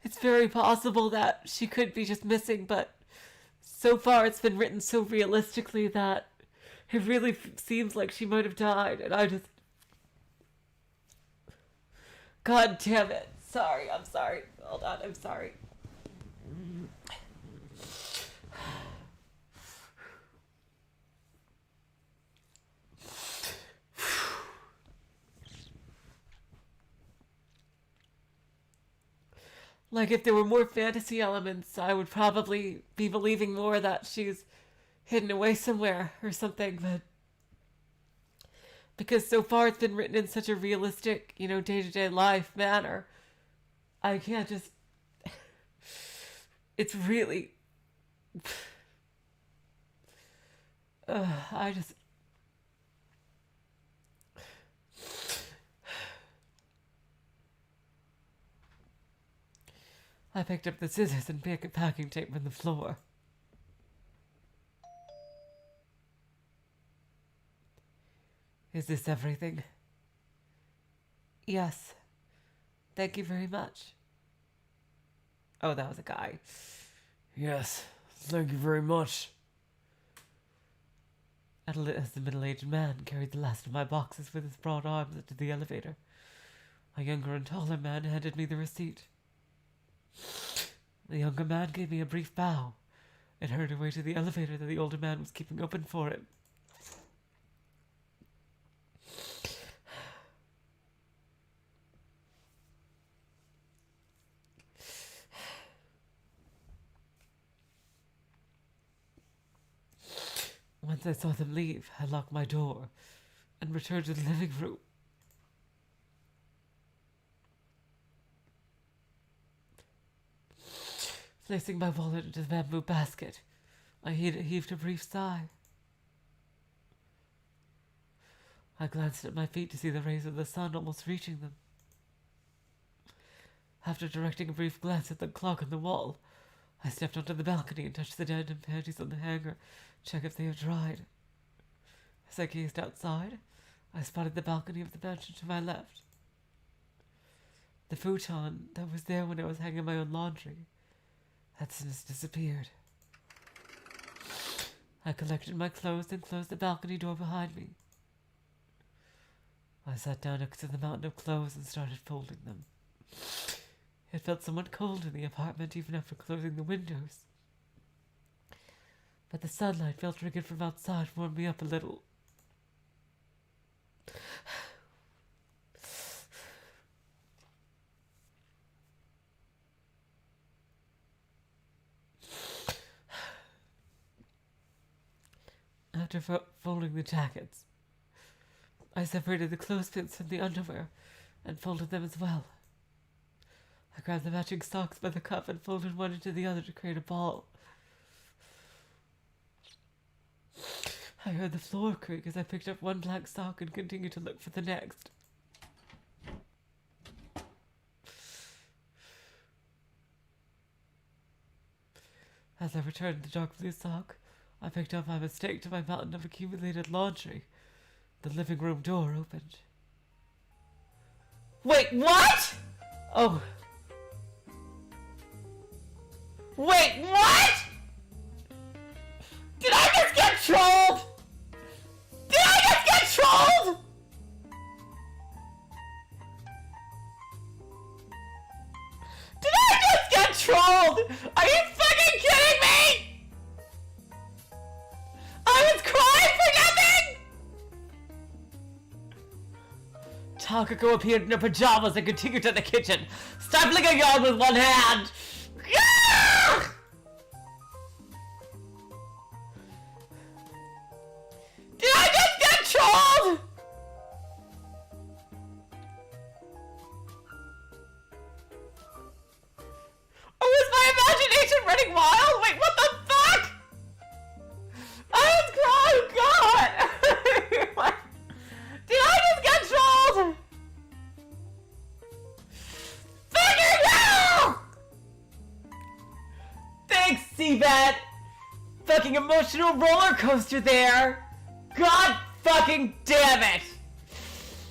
it's very possible that she could be just missing, but so far it's been written so realistically that it really seems like she might have died, and I just... God damn it. I'm sorry. Hold on, I'm sorry. Like, if there were more fantasy elements, I would probably be believing more that she's hidden away somewhere or something, but because so far it's been written in such a realistic, day-to-day life manner, I can't just... It's really... I just... I picked up the scissors and packing tape from the floor. Is this everything? Yes. Thank you very much. Oh, that was a guy. Yes, thank you very much. As the middle-aged man carried the last of my boxes with his broad arms into the elevator, a younger and taller man handed me the receipt. The younger man gave me a brief bow and hurried away to the elevator that the older man was keeping open for him. Once I saw them leave, I locked my door and returned to the living room. Placing my wallet into the bamboo basket, I heaved a brief sigh. I glanced at my feet to see the rays of the sun almost reaching them. After directing a brief glance at the clock on the wall, I stepped onto the balcony and touched the denim panties on the hanger, check if they had dried. As I gazed outside, I spotted the balcony of the mansion to my left. The futon that was there when I was hanging my own laundry had since disappeared. I collected my clothes and closed the balcony door behind me. I sat down next to the mountain of clothes and started folding them. It felt somewhat cold in the apartment even after closing the windows. But the sunlight filtering in from outside warmed me up a little. After folding the jackets, I separated the clothespins from the underwear and folded them as well. I grabbed the matching socks by the cuff and folded one into the other to create a ball. I heard the floor creak as I picked up one black sock and continued to look for the next. As I returned the dark blue sock, I picked up my mistake to my mountain of accumulated laundry. The living room door opened. Wait, what? Oh. Wait, what? Did I just get trolled? Did I just get trolled? Did I just get trolled? Are you fucking kidding me? I was crying for nothing! Takako appeared in her pajamas and continued to the kitchen, stifling a yawn with one hand. Did I just get trolled? Or was my imagination running wild? Wait, what the fuck? I was crying, God! What? Did I just get trolled? Fucking hell! Thanks, Seabed! Fucking emotional roller coaster there! God fucking damn it!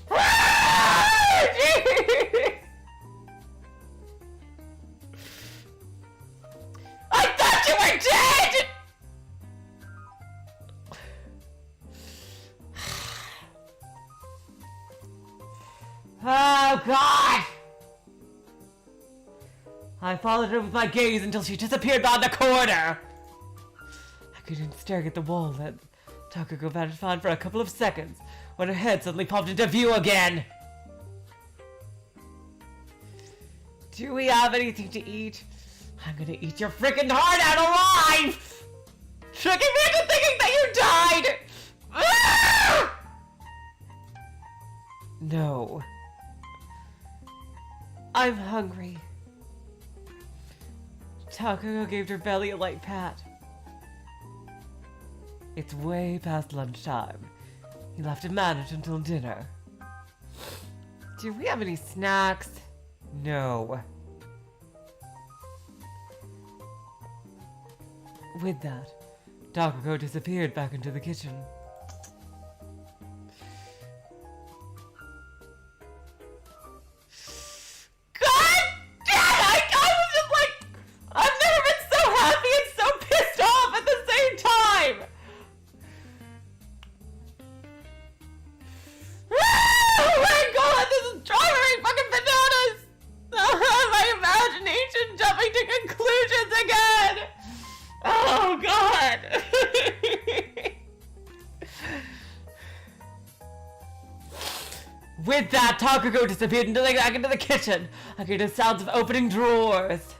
Jeez. I thought you were dead! Oh, God! I followed her with my gaze until she disappeared behind the corner. I continued staring at the wall that Takako vanished on for a couple of seconds when her head suddenly popped into view again. Do we have anything to eat? I'm gonna eat your freaking heart out alive! Tricking me into thinking that you died! Ah! No. I'm hungry. Takako gave her belly a light pat. It's way past lunchtime. You'll have to manage until dinner. Do we have any snacks? No. With that, Takako disappeared back into the kitchen. God damn it! I was just like, I've never been so happy and so pissed off at the same time! With that, Takako disappeared back into the kitchen. I could hear the sounds of opening drawers.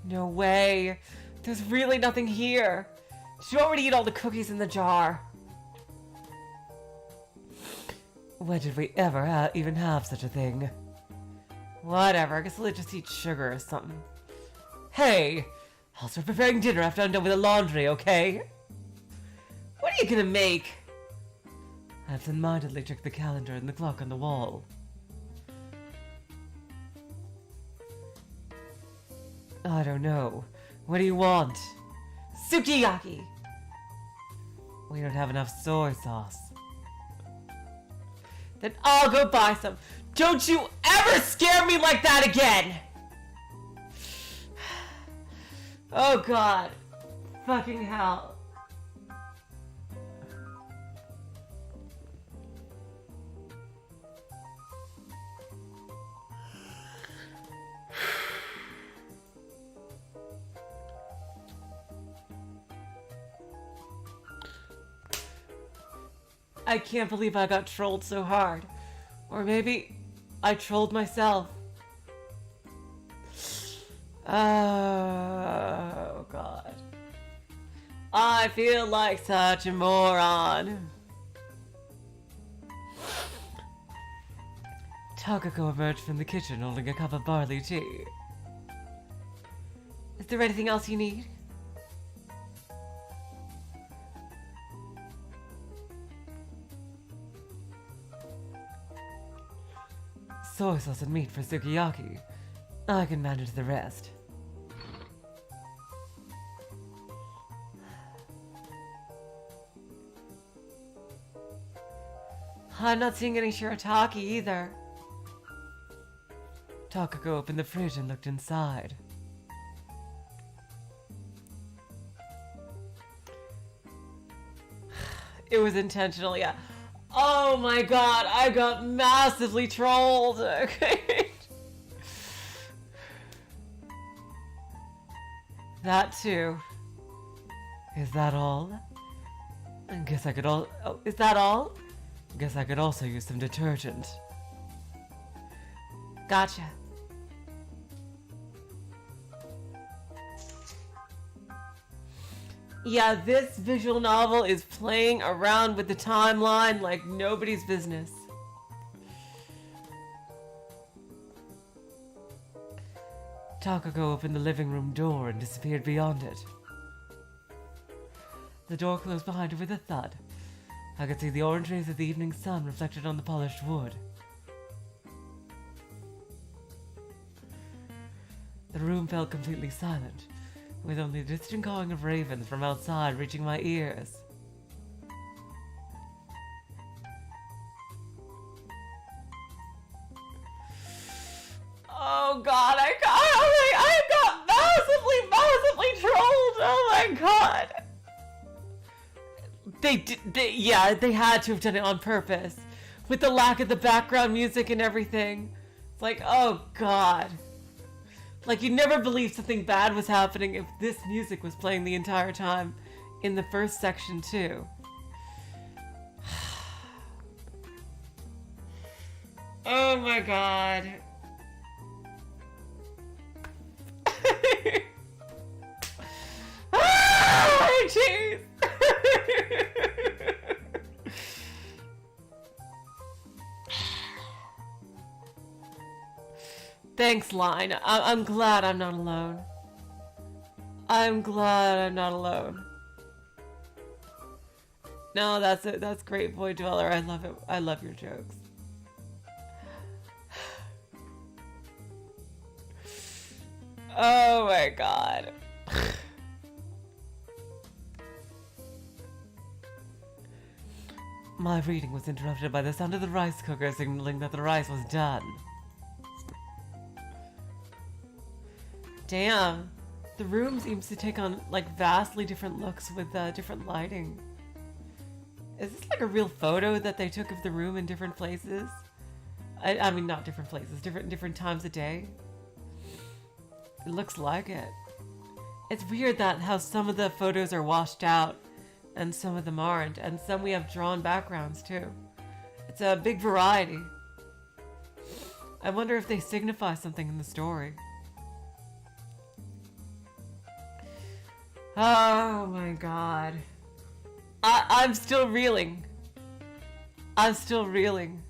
No way. There's really nothing here. She already ate all the cookies in the jar. When did we ever even have such a thing? Whatever, I guess I'll just eat sugar or something. Hey, I'll start preparing dinner after I'm done with the laundry, okay? What are you gonna make? I absent-mindedly checked the calendar and the clock on the wall. I don't know. What do you want? Sukiyaki! We don't have enough soy sauce. Then I'll go buy some. Don't you ever scare me like that again! Oh god. Fucking hell. I can't believe I got trolled so hard. Or maybe I trolled myself. Oh, God. I feel like such a moron. Takako emerged from the kitchen holding a cup of barley tea. Is there anything else you need? Soy sauce and meat for sukiyaki. I can manage the rest. I'm not seeing any shirataki either. Takako opened the fridge and looked inside. It was intentional, yeah. Oh my god, I got massively trolled. Okay. That too. Is that all? I guess I could all. Oh, is that all? Guess I could also use some detergent. Gotcha. Yeah, this visual novel is playing around with the timeline like nobody's business. Takako opened the living room door and disappeared beyond it. The door closed behind her with a thud. I could see the orange rays of the evening sun reflected on the polished wood. The room felt completely silent, with only the distant cawing of ravens from outside reaching my ears. Oh god, I got massively trolled! Oh my god! They had to have done it on purpose. With the lack of the background music and everything. It's like, oh god. Like, you'd never believe something bad was happening if this music was playing the entire time in the first section, too. Oh my god. Ah, jeez. Thanks, Line. I'm glad I'm not alone. I'm glad I'm not alone. No, that's it. That's great, Boy Dweller. I love it. I love your jokes. Oh my god. My reading was interrupted by the sound of the rice cooker signaling that the rice was done. Damn. The room seems to take on, like, vastly different looks with different lighting. Is this like a real photo that they took of the room in different places? I mean, not different places, different times of day. It looks like it. It's weird that how some of the photos are washed out and some of them aren't, and some we have drawn backgrounds too. It's a big variety. I wonder if they signify something in the story. Oh my god. I'm still reeling. I'm still reeling.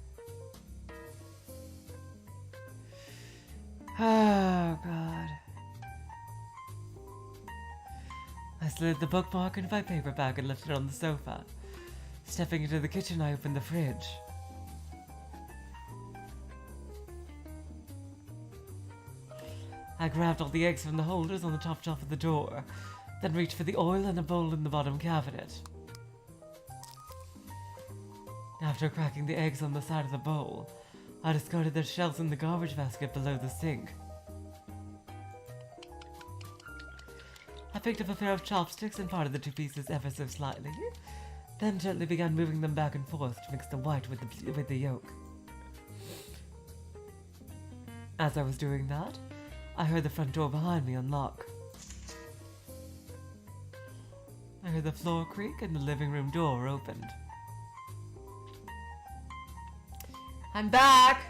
Oh god. I slid the bookmark into my paper bag and left it on the sofa. Stepping into the kitchen, I opened the fridge. I grabbed all the eggs from the holders on the top shelf of the door, then reached for the oil and a bowl in the bottom cabinet. After cracking the eggs on the side of the bowl, I discarded their shells in the garbage basket below the sink. I picked up a pair of chopsticks and parted the two pieces ever so slightly, then gently began moving them back and forth to mix the white with the yolk. As I was doing that, I heard the front door behind me unlock. I heard the floor creak and the living room door opened. I'm back!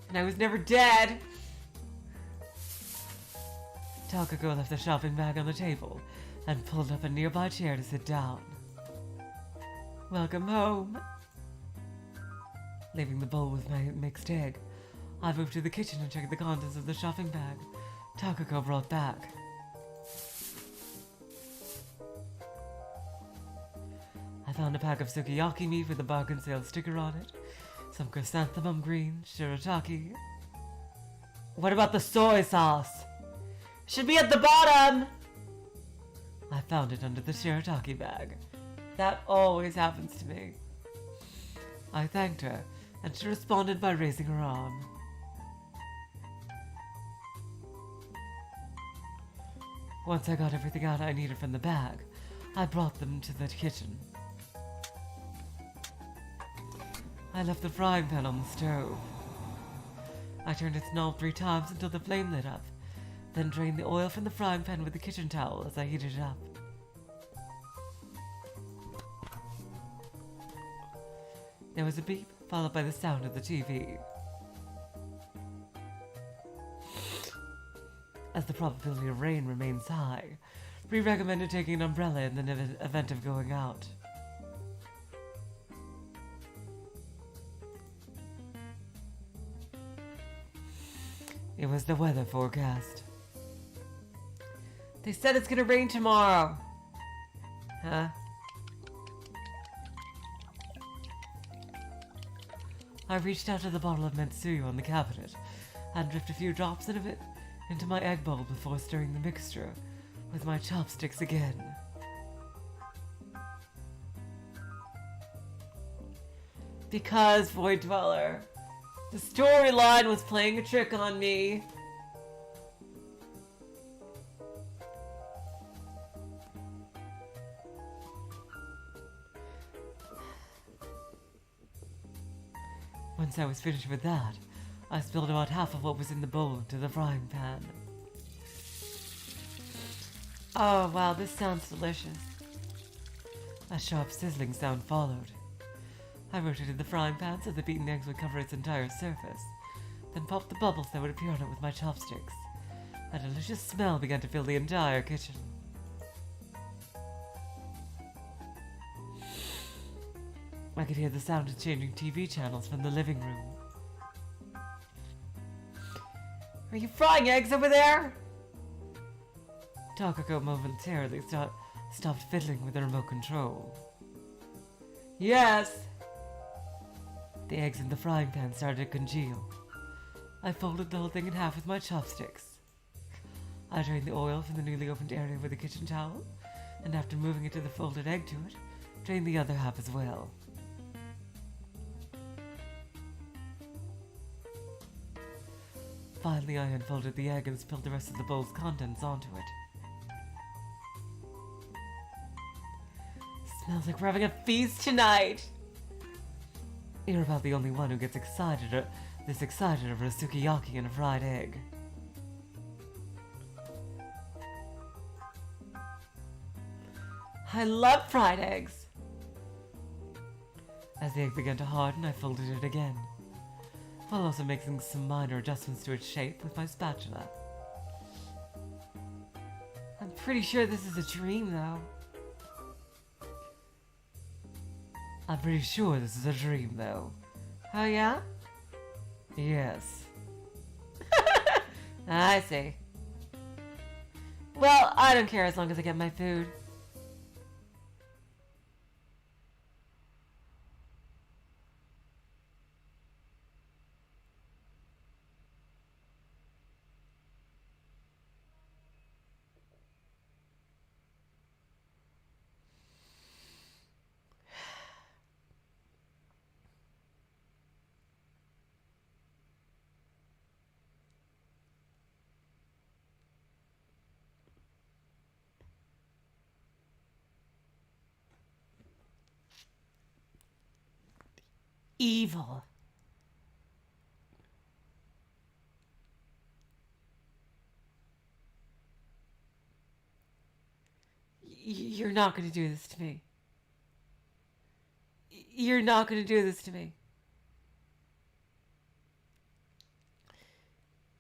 And I was never dead! Takako left the shopping bag on the table and pulled up a nearby chair to sit down. Welcome home. Leaving the bowl with my mixed egg, I moved to the kitchen and checked the contents of the shopping bag Takako brought back. I found a pack of sukiyaki meat with a bargain sale sticker on it, some chrysanthemum green shirataki. What about the soy sauce? Should be at the bottom! I found it under the shirataki bag. That always happens to me. I thanked her, and she responded by raising her arm. Once I got everything out I needed from the bag, I brought them to the kitchen. I left the frying pan on the stove. I turned its knob 3 times until the flame lit up, then drained the oil from the frying pan with the kitchen towel as I heated it up. There was a beep, followed by the sound of the TV. As the probability of rain remains high, we recommended taking an umbrella in the event of going out. It was the weather forecast. They said it's gonna rain tomorrow. Huh? I reached out to the bottle of Metsuyu on the cabinet and dripped a few drops of it into my egg bowl before stirring the mixture with my chopsticks again. Because, Void Dweller, the storyline was playing a trick on me. Once I was finished with that, I spilled about half of what was in the bowl into the frying pan. Oh wow, this sounds delicious. A sharp sizzling sound followed. I rotated the frying pan so the beaten eggs would cover its entire surface, then popped the bubbles that would appear on it with my chopsticks. A delicious smell began to fill the entire kitchen. I could hear the sound of changing TV channels from the living room. Are you frying eggs over there? Takako momentarily stopped fiddling with the remote control. Yes! The eggs in the frying pan started to congeal. I folded the whole thing in half with my chopsticks. I drained the oil from the newly opened area with a kitchen towel, and after moving it to the folded egg to it, drained the other half as well. Finally, I unfolded the egg and spilled the rest of the bowl's contents onto it. Smells like we're having a feast tonight! You're about the only one who gets this excited over a sukiyaki and a fried egg. I love fried eggs! As the egg began to harden, I folded it again, while also making some minor adjustments to its shape with my spatula. I'm pretty sure this is a dream, though. I'm pretty sure this is a dream, though. Oh, yeah? Yes. I see. Well, I don't care as long as I get my food. Evil. You're not going to do this to me. You're not going to do this to me.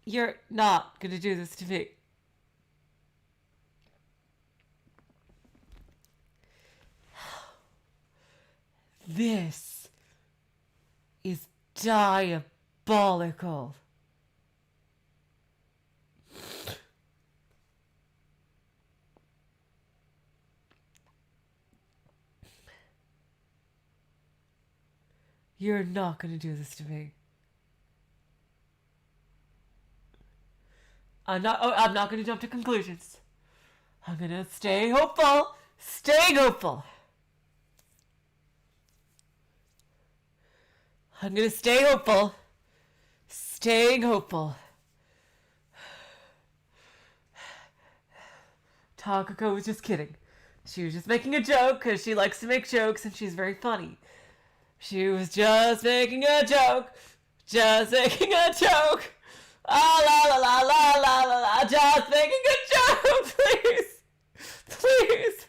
You're not going to do this to me. This is diabolical. You're not going to do this to me. I'm not going to jump to conclusions. I'm going to stay hopeful. Stay hopeful. I'm going to stay hopeful. Staying hopeful. Takako was just kidding. She was just making a joke because she likes to make jokes and she's very funny. She was just making a joke. Just making a joke. Ah, la la la la la la la. Just making a joke, please. Please.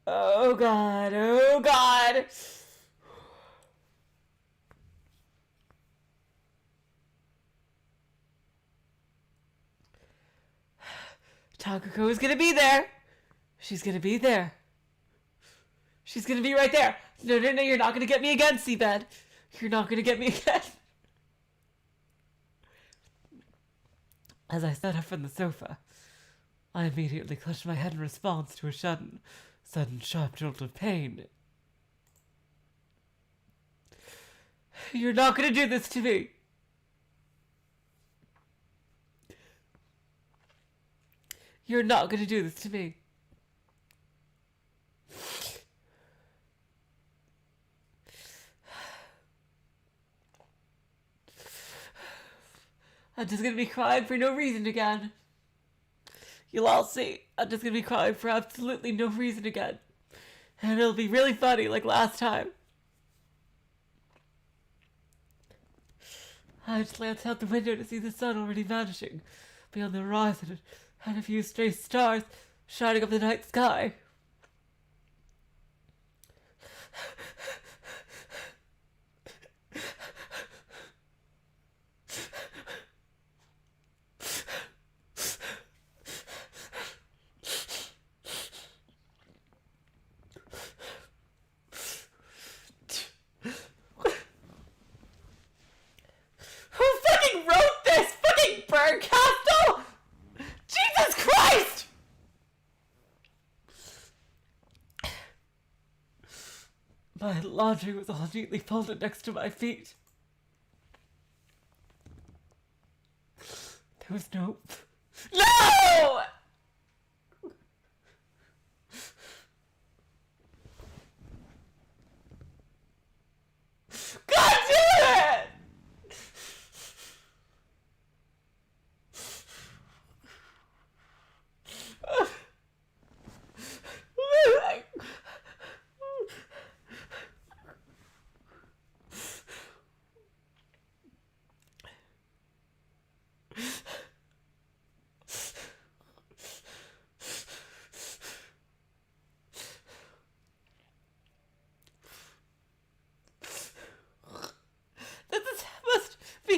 Oh God, oh God. Takako is gonna be there. She's gonna be there. She's gonna be right there. No, no, no, you're not gonna get me again, Seabed. You're not gonna get me again. As I sat up from the sofa, I immediately clutched my head in response to a sudden sharp jolt of pain. You're not gonna do this to me. You're not gonna do this to me. I'm just gonna be crying for no reason again. You'll all see. I'm just gonna be crying for absolutely no reason again. And it'll be really funny like last time. I just glanced out the window to see the sun already vanishing beyond the horizon and a few stray stars shining up the night sky. Castle! Jesus Christ! My laundry was all neatly folded next to my feet. There was no... No! God damn it!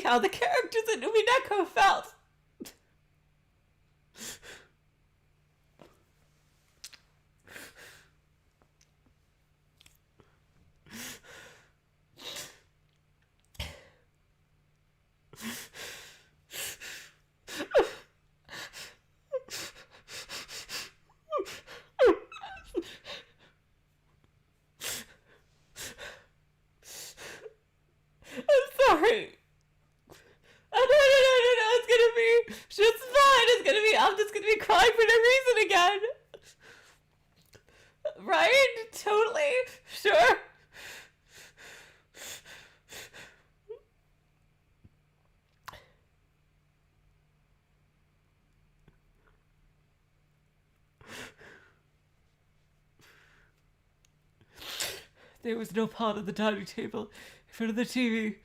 how the characters in Umineko felt. Sorry. No, it's gonna be just fine. I'm just gonna be crying for no reason again. Right? Totally. Sure. There was no pot at the dining table in front of the TV.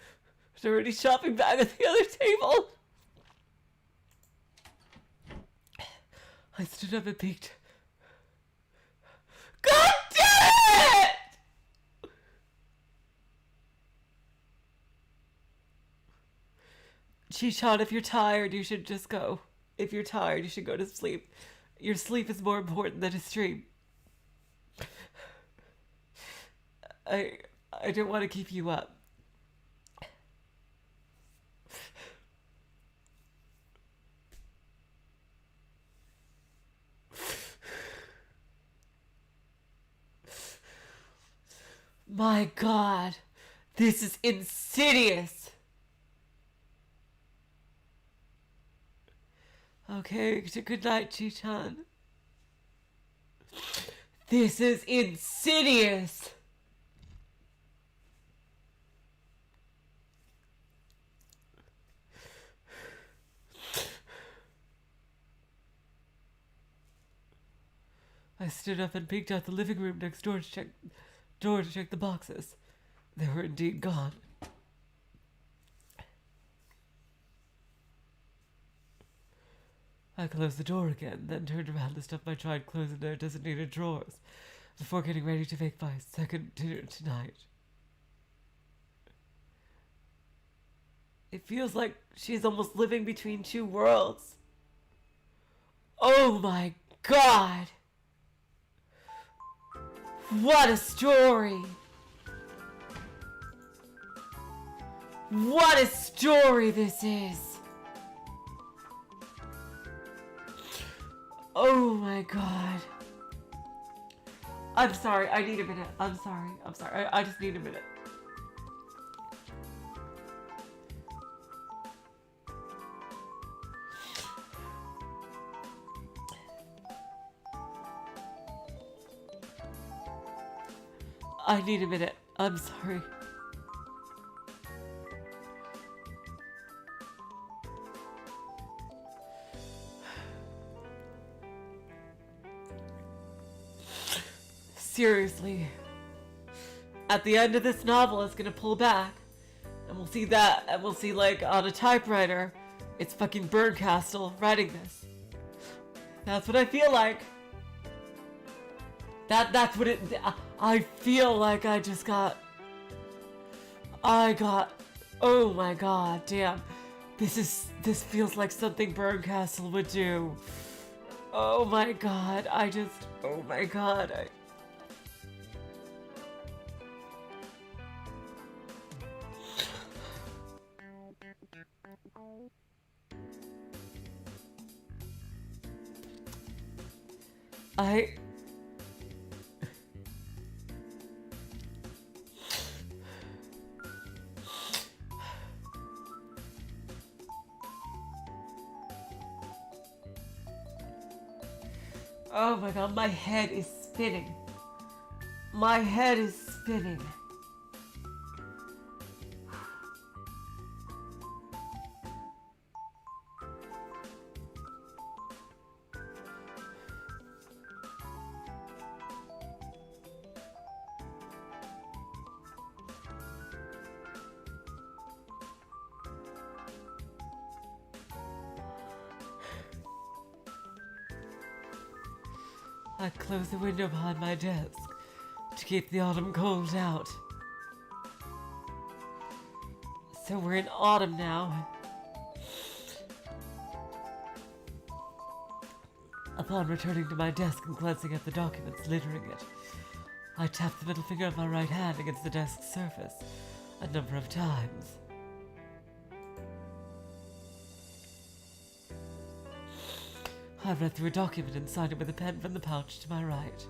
There's already shopping bag at the other table. I stood up and peeked. God damn it! Chichan, if you're tired, you should just go. If you're tired, you should go to sleep. Your sleep is more important than a stream. I don't want to keep you up. My God, this is insidious. Okay, good night, Chichan. This is insidious. I stood up and peeked out the living room next door to check the boxes. They were indeed gone. I closed the door again, then turned around to stuff my tried clothes in their designated drawers before getting ready to make my second dinner tonight. It feels like she's almost living between two worlds. Oh my God! What a story! What a story this is! Oh my God. I'm sorry, I need a minute. I'm sorry. I just need a minute. I need a minute. I'm sorry. Seriously. At the end of this novel, it's gonna pull back. And we'll see that. And we'll see, like, on a typewriter, it's fucking Berncastle writing this. That's what I feel like. That's what it... I feel like I got... Oh my God, damn. This feels like something Berncastle would do. Oh my God, oh my God, Oh my God, my head is spinning. My head is spinning. I closed the window behind my desk to keep the autumn cold out. So we're in autumn now. Upon returning to my desk and glancing at the documents littering it, I tapped the middle finger of my right hand against the desk's surface a number of times. I read through a document and signed it with a pen from the pouch to my right.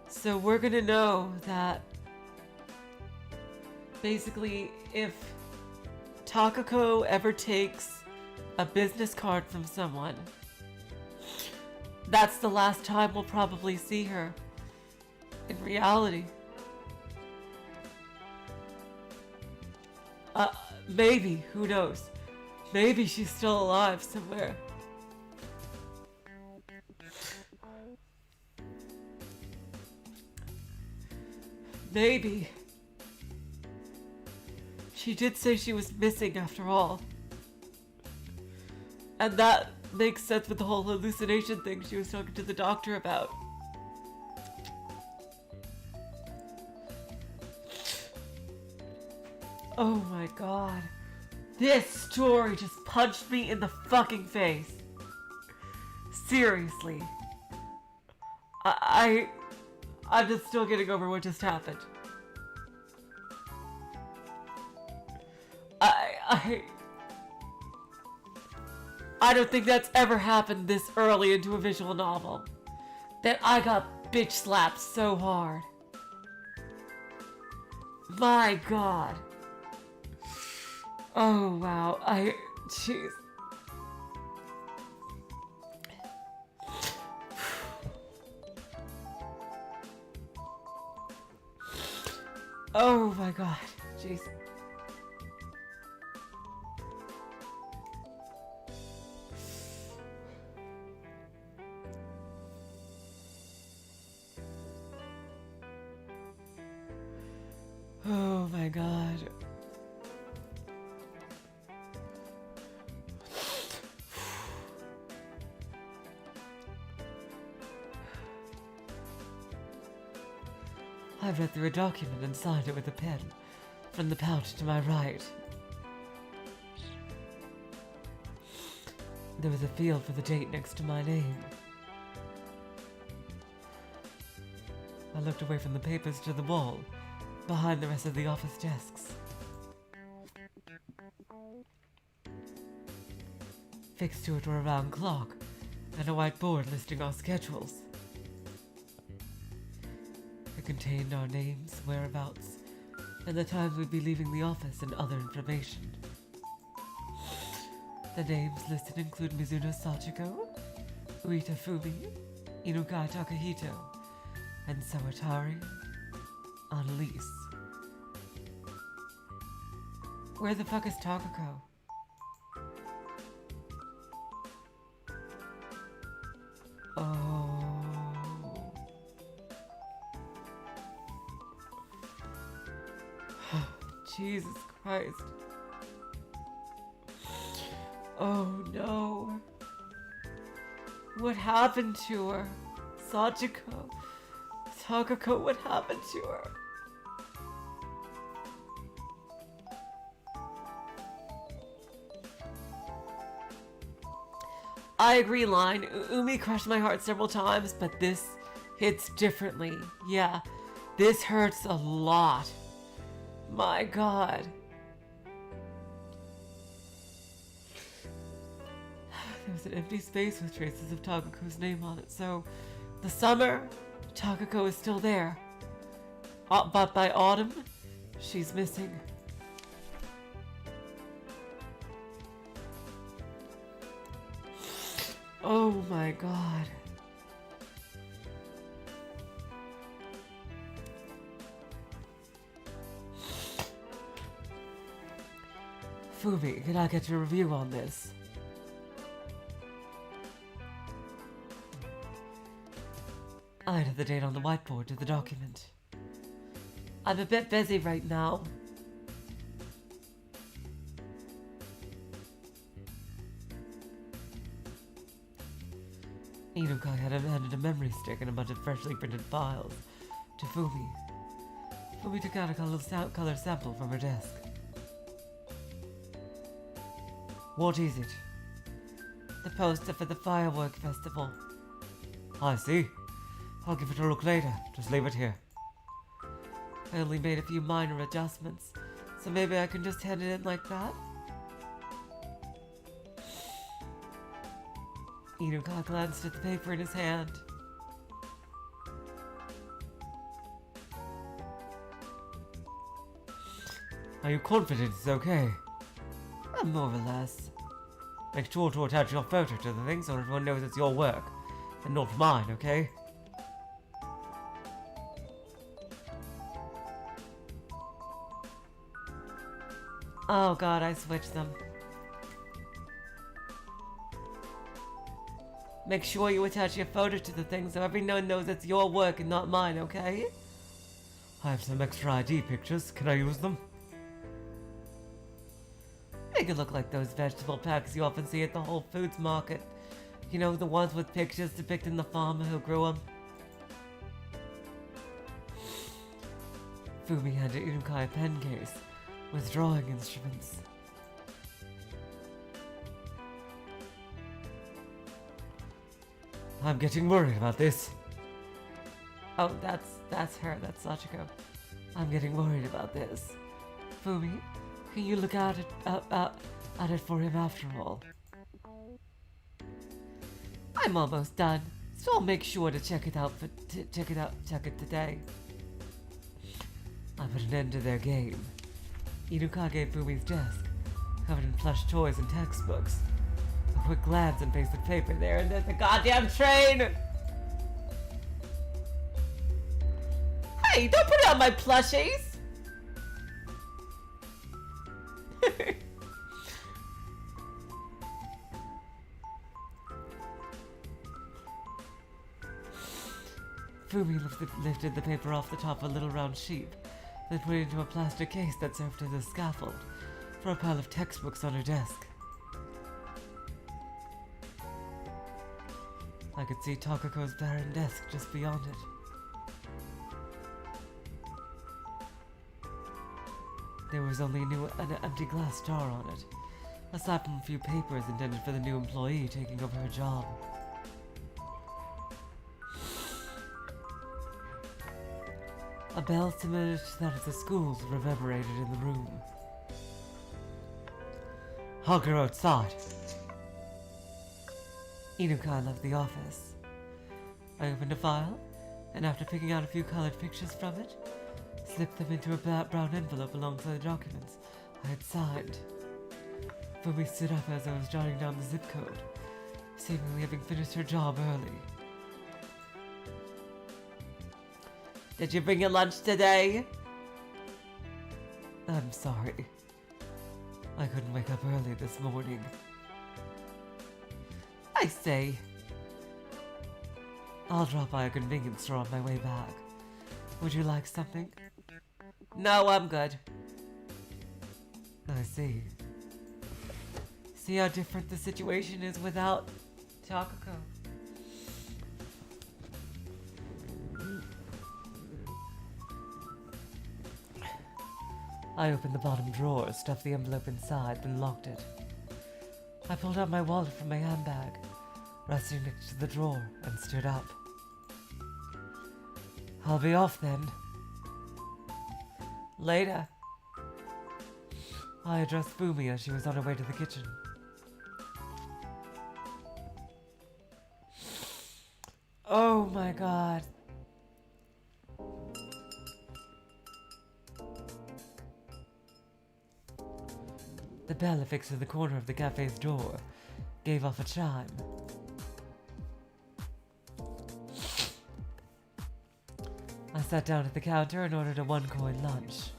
So we're gonna know that basically if Takako ever takes a business card from someone, that's the last time we'll probably see her in reality. Maybe, who knows? Maybe she's still alive somewhere. Maybe. She did say she was missing after all. And that makes sense with the whole hallucination thing she was talking to the doctor about. Oh my god. This story just punched me in the fucking face. Seriously. I'm just still getting over what just happened. I don't think that's ever happened this early into a visual novel. That I got bitch slapped so hard. My god. Oh wow, jeez. Oh my god, jeez. Oh my god. I read through a document and signed it with a pen from the pouch to my right. There was a field for the date next to my name. I looked away from the papers to the wall, behind the rest of the office desks. Fixed to it were a round clock and a white board listing our schedules. It contained our names, whereabouts, and the times we'd be leaving the office and other information. The names listed include Mizuno Sachiko, Uita Fumi, Inukai Takahito, and Sawatari Annalise. Where the fuck is Takako? Oh. Jesus Christ. Oh no. What happened to her? Sachiko. Takako, what happened to her? I agree, Line. Umi crushed my heart several times, but this hits differently. Yeah, this hurts a lot. My god. There was an empty space with traces of Takako's name on it, so the summer, Takako is still there. But by autumn, she's missing. Oh my god. Fumi, can I get your review on this? I added the date on the whiteboard to the document. I'm a bit busy right now. Inukai had handed a memory stick and a bunch of freshly printed files to Fumi. We took out a color sample from her desk. What is it? The poster for the firework festival. I see. I'll give it a look later. Just leave it here. I only made a few minor adjustments, so maybe I can just hand it in like that? Inuka glanced at the paper in his hand. Are you confident it's okay? More or less. Make sure to attach your photo to the thing so everyone knows it's your work, and not mine, okay? Oh god, I switched them. Make sure you attach your photo to the thing so everyone knows it's your work and not mine, okay? I have some extra ID pictures. Can I use them? Make it look like those vegetable packs you often see at the Whole Foods market. You know, the ones with pictures depicting the farmer who grew them. Fumi handed Inukai a pen case with drawing instruments. I'm getting worried about this. Oh, that's her. That's Sachiko. I'm getting worried about this. Fumi, can you look at it for him after all? I'm almost done, so I'll make sure to check it today. I put an end to their game. Inuka gave Fumi's desk, covered in plush toys and textbooks. A quick glance and piece of paper there, and there's the goddamn train! Hey, don't put it on my plushies! Fumi lifted the paper off the top of a little round sheet, then put it into a plastic case that served as a scaffold for a pile of textbooks on her desk. I could see Takako's barren desk just beyond it. There was only an empty glass jar on it, aside from a few papers intended for the new employee taking over her job. A bell similar to that of the schools reverberated in the room. Hug her outside. Inukai left the office. I opened a file, and after picking out a few colored pictures from it, slipped them into a brown envelope alongside the documents I had signed. Fumi stood up as I was jotting down the zip code, seemingly having finished her job early. Did you bring your lunch today? I'm sorry. I couldn't wake up early this morning. I say. I'll drop by a convenience store on my way back. Would you like something? No, I'm good. I see. See how different the situation is without Takako. I opened the bottom drawer, stuffed the envelope inside, then locked it. I pulled out my wallet from my handbag, resting next to the drawer, and stood up. I'll be off then. Later. I addressed Fumi as she was on her way to the kitchen. Oh my god. The bell affixed to the corner of the cafe's door gave off a chime. I sat down at the counter and ordered a one-coin lunch.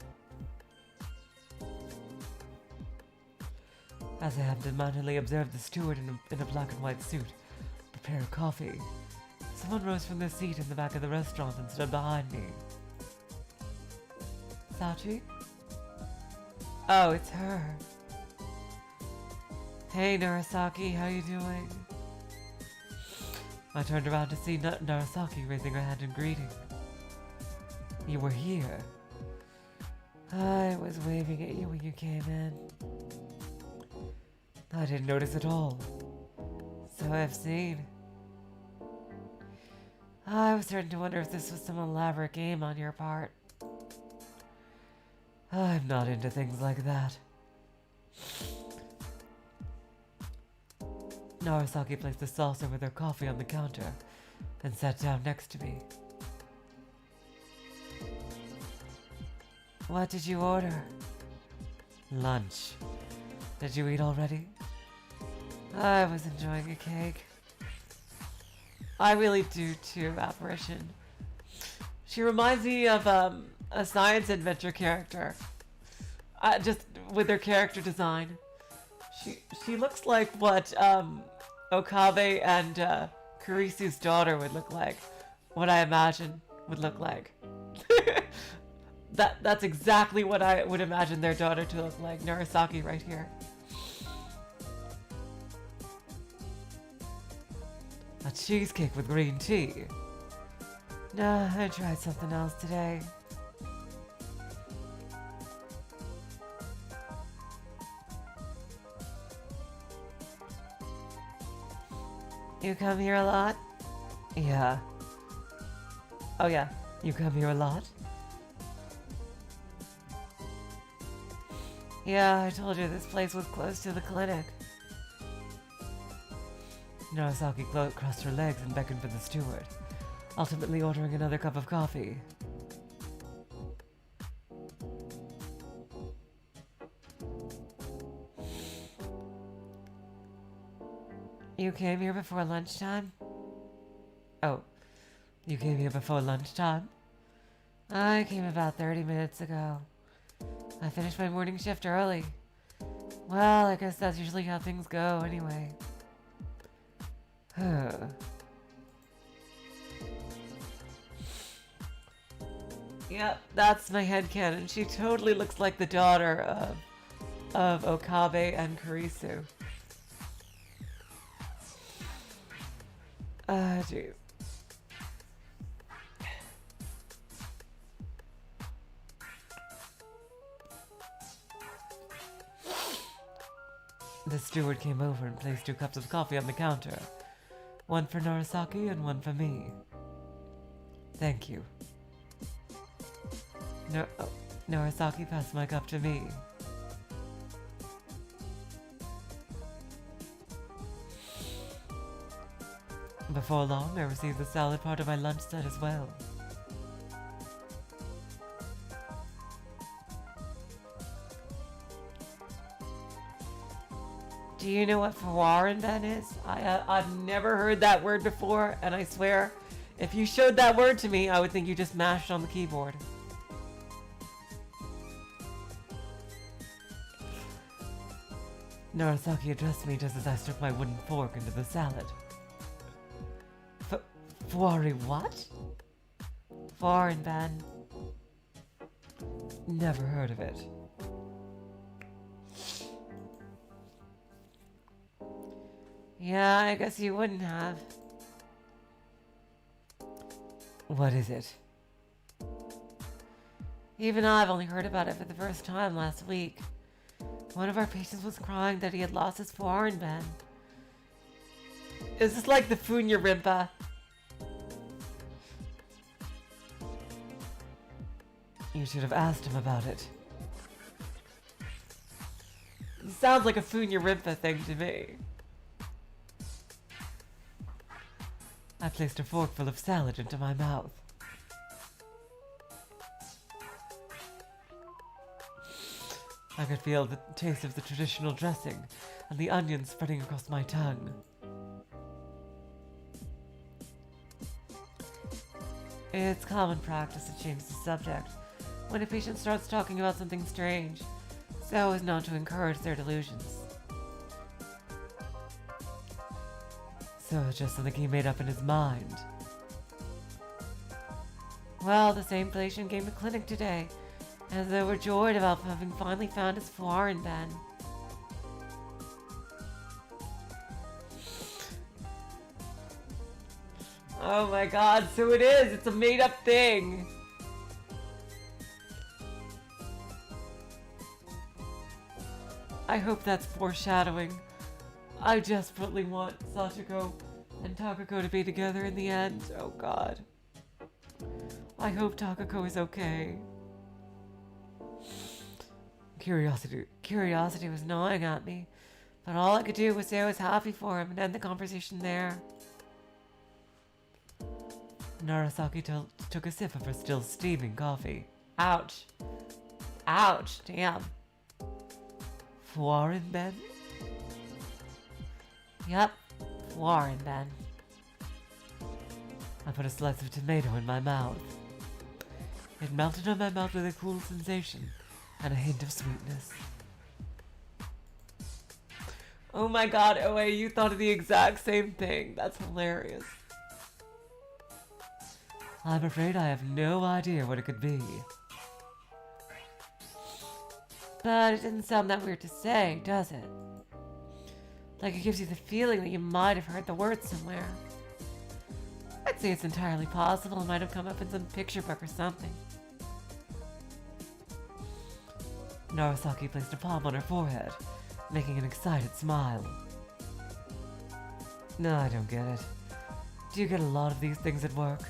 As I absentmindedly observed the steward in a black and white suit prepare coffee, someone rose from their seat in the back of the restaurant and stood behind me. Sachi? Oh, it's her. Hey, Narasaki, how you doing? I turned around to see Narasaki raising her hand in greeting. You were here. I was waving at you when you came in. I didn't notice at all. So I've seen. I was starting to wonder if this was some elaborate game on your part. I'm not into things like that. Narasaki placed the saucer with her coffee on the counter and sat down next to me. What did you order? Lunch. Did you eat already? I was enjoying a cake. I really do too, Apparition. She reminds me of a science adventure character. Just with her character design. She looks like what Okabe and Kurisu's daughter would look like. What I imagine would look like. That's exactly what I would imagine their daughter to look like. Narasaki right here. A cheesecake with green tea. Nah, I tried something else today. You come here a lot? Yeah. Oh yeah, you come here a lot? Yeah, I told you this place was close to the clinic. Narasaki crossed her legs and beckoned for the steward, ultimately ordering another cup of coffee. You came here before lunchtime? Oh, you came here before lunchtime? I came about 30 minutes ago. I finished my morning shift early. Well, I guess that's usually how things go anyway. Yep, that's my headcanon. She totally looks like the daughter of Okabe and Kurisu. Jeez. The steward came over and placed 2 cups of coffee on the counter. One for Narasaki and one for me. Thank you. Narasaki passed my cup to me. Before long, I received the salad part of my lunch set as well. Do you know what Fawarenben is? I've never heard that word before, and I swear, if you showed that word to me, I would think you just mashed on the keyboard. Narasaki addressed me just as I stuck my wooden fork into the salad. Fawari what? Fawarenben. Never heard of it. Yeah, I guess you wouldn't have. What is it? Even I've only heard about it for the first time last week. One of our patients was crying that he had lost his Fawarenben. Is this like the Funya Rimpa? You should have asked him about it. It sounds like a Funya Rimpa thing to me. I placed a forkful of salad into my mouth. I could feel the taste of the traditional dressing and the onions spreading across my tongue. It's common practice to change the subject when a patient starts talking about something strange, so as not to encourage their delusions. So it's just something he made up in his mind. Well, the same patient came to clinic today, and they were joyed about having finally found his Fawarenben. Oh my god, so it is! It's a made-up thing! I hope that's foreshadowing. I desperately want Sachiko and Takako to be together in the end. Oh god. I hope Takako is okay. Curiosity was gnawing at me, but all I could do was say I was happy for him and end the conversation there. Narasaki took a sip of her still steaming coffee. Ouch. Ouch, damn. Foreign Ben? Yep, foreign Ben. I put a slice of tomato in my mouth. It melted on my mouth with a cool sensation and a hint of sweetness. Oh my god, OA, you thought of the exact same thing. That's hilarious. I'm afraid I have no idea what it could be. But it doesn't sound that weird to say, does it? Like it gives you the feeling that you might have heard the word somewhere. I'd say it's entirely possible it might have come up in some picture book or something. Narasaki placed a palm on her forehead, making an excited smile. No, I don't get it. Do you get a lot of these things at work?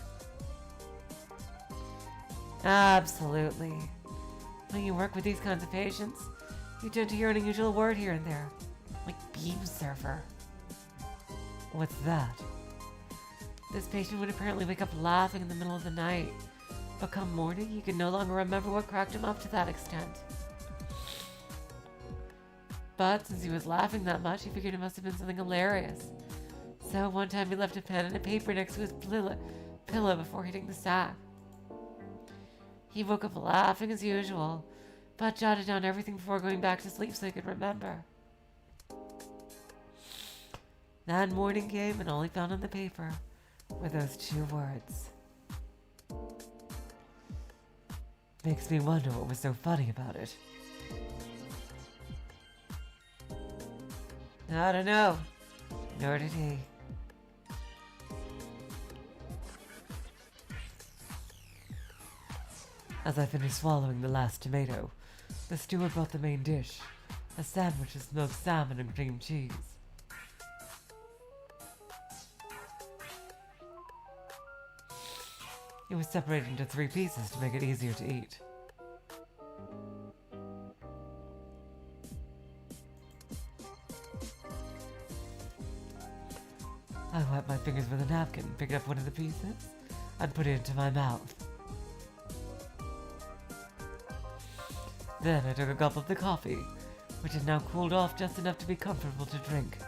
Absolutely. When you work with these kinds of patients, you tend to hear an unusual word here and there, like beam surfer. What's that? This patient would apparently wake up laughing in the middle of the night, but come morning, he could no longer remember what cracked him up to that extent. But since he was laughing that much, he figured it must have been something hilarious. So one time he left a pen and a paper next to his pillow before hitting the sack. He woke up laughing as usual, but jotted down everything before going back to sleep so he could remember. That morning came and all he found on the paper were those 2 words. Makes me wonder what was so funny about it. I don't know. Nor did he. As I finished swallowing the last tomato, the steward brought the main dish, a sandwich of smoked salmon and cream cheese. It was separated into 3 pieces to make it easier to eat. I wiped my fingers with a napkin, picked up one of the pieces, and put it into my mouth. Then I took a gulp of the coffee, which had now cooled off just enough to be comfortable to drink.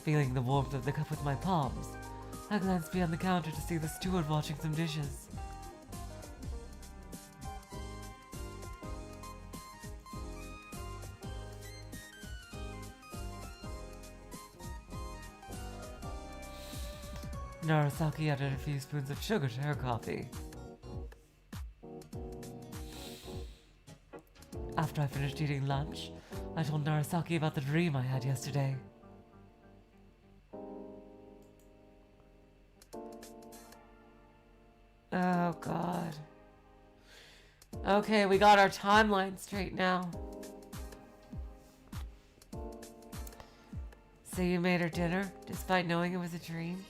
Feeling the warmth of the cup with my palms, I glanced beyond the counter to see the steward washing some dishes. Narasaki added a few spoons of sugar to her coffee. After I finished eating lunch, I told Narasaki about the dream I had yesterday. Oh god. Okay, we got our timeline straight now. So you made her dinner, despite knowing it was a dream?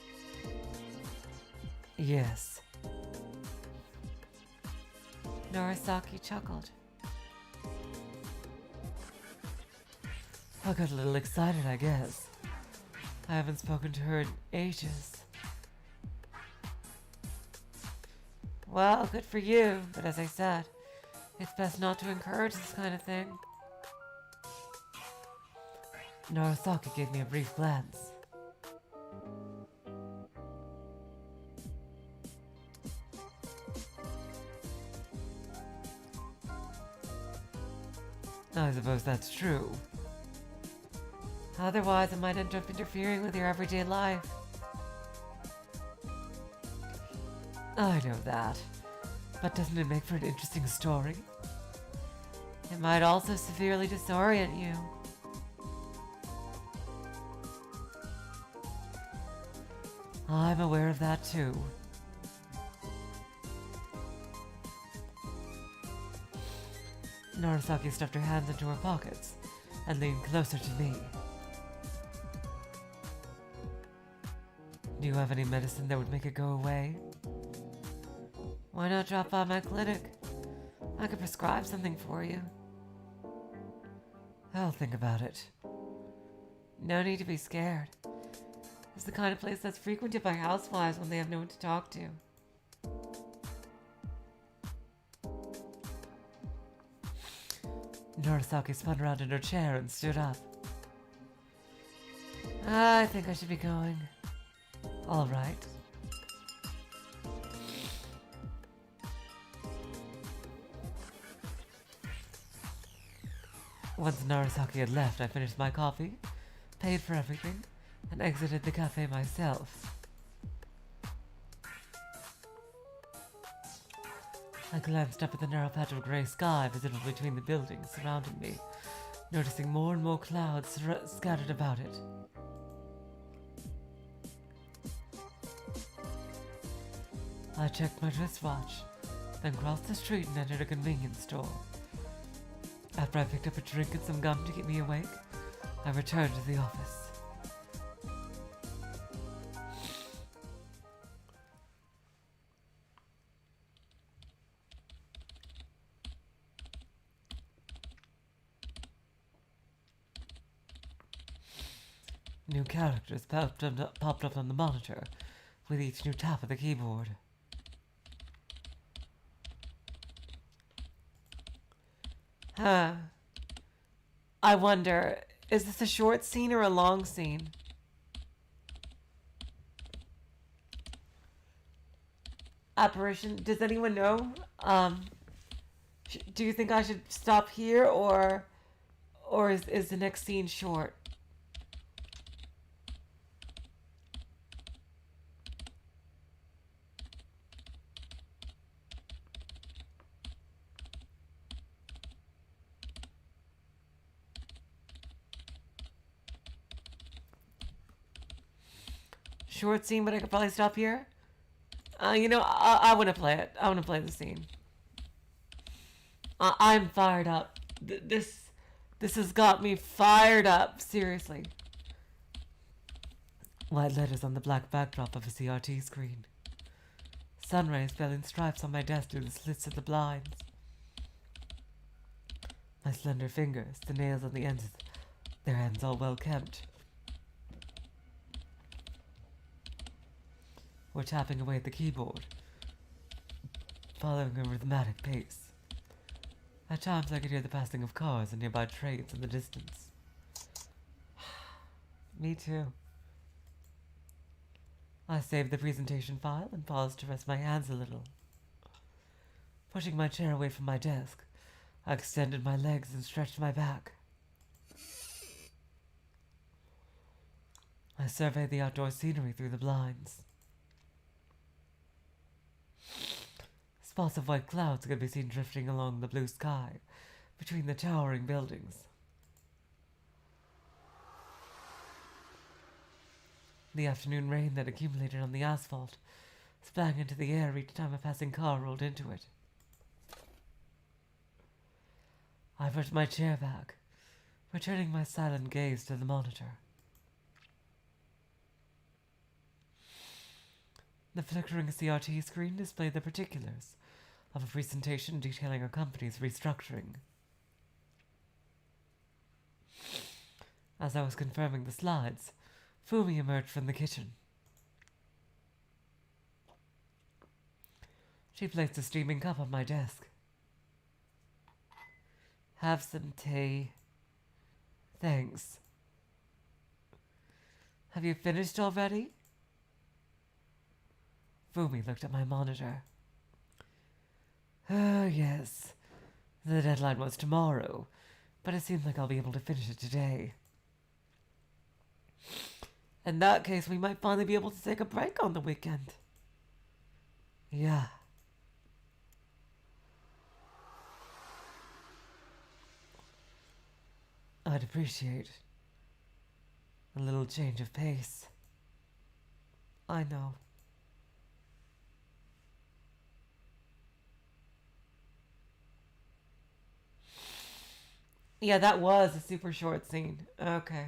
Yes. Narasaki chuckled. I got a little excited, I guess. I haven't spoken to her in ages. Well, good for you, but as I said, it's best not to encourage this kind of thing. Narasaki gave me a brief glance. I suppose that's true. Otherwise, I might end up interfering with your everyday life. I know that, but doesn't it make for an interesting story? It might also severely disorient you. I'm aware of that too. Narasaki stuffed her hands into her pockets and leaned closer to me. Do you have any medicine that would make it go away? Why not drop by my clinic? I could prescribe something for you. I'll think about it. No need to be scared. It's the kind of place that's frequented by housewives when they have no one to talk to. Narasaki spun around in her chair and stood up. I think I should be going. All right. Once Narasaki had left, I finished my coffee, paid for everything, and exited the cafe myself. I glanced up at the narrow patch of grey sky visible between the buildings surrounding me, noticing more and more clouds scattered about it. I checked my wristwatch, then crossed the street and entered a convenience store. After I picked up a drink and some gum to keep me awake, I returned to the office. New characters popped up on the monitor with each new tap of the keyboard. I wonder, is this a short scene or a long scene? Apparition, does anyone know? Do you think I should stop here, or is the next scene short? Short scene, but I could probably stop here. I want to play it. I want to play the scene. I'm fired up. This has got me fired up. Seriously. White letters on the black backdrop of a CRT screen. Sun rays fell in stripes on my desk through the slits of the blinds. My slender fingers, the nails on the ends, their ends all well kept, were tapping away at the keyboard, following a rhythmic pace. At times I could hear the passing of cars and nearby trains in the distance. Me too. I saved the presentation file and paused to rest my hands a little. Pushing my chair away from my desk, I extended my legs and stretched my back. I surveyed the outdoor scenery through the blinds. Spots of white clouds could be seen drifting along the blue sky between the towering buildings. The afternoon rain that accumulated on the asphalt sprang into the air each time a passing car rolled into it. I pushed my chair back, returning my silent gaze to the monitor. The flickering CRT screen displayed the particulars of a presentation detailing a company's restructuring. As I was confirming the slides, Fumi emerged from the kitchen. She placed a steaming cup on my desk. Have some tea. Thanks. Have you finished already? Fumi looked at my monitor. Oh, yes. The deadline was tomorrow, but it seems like I'll be able to finish it today. In that case, we might finally be able to take a break on the weekend. Yeah. I'd appreciate a little change of pace. I know. Yeah, that was a super short scene. Okay.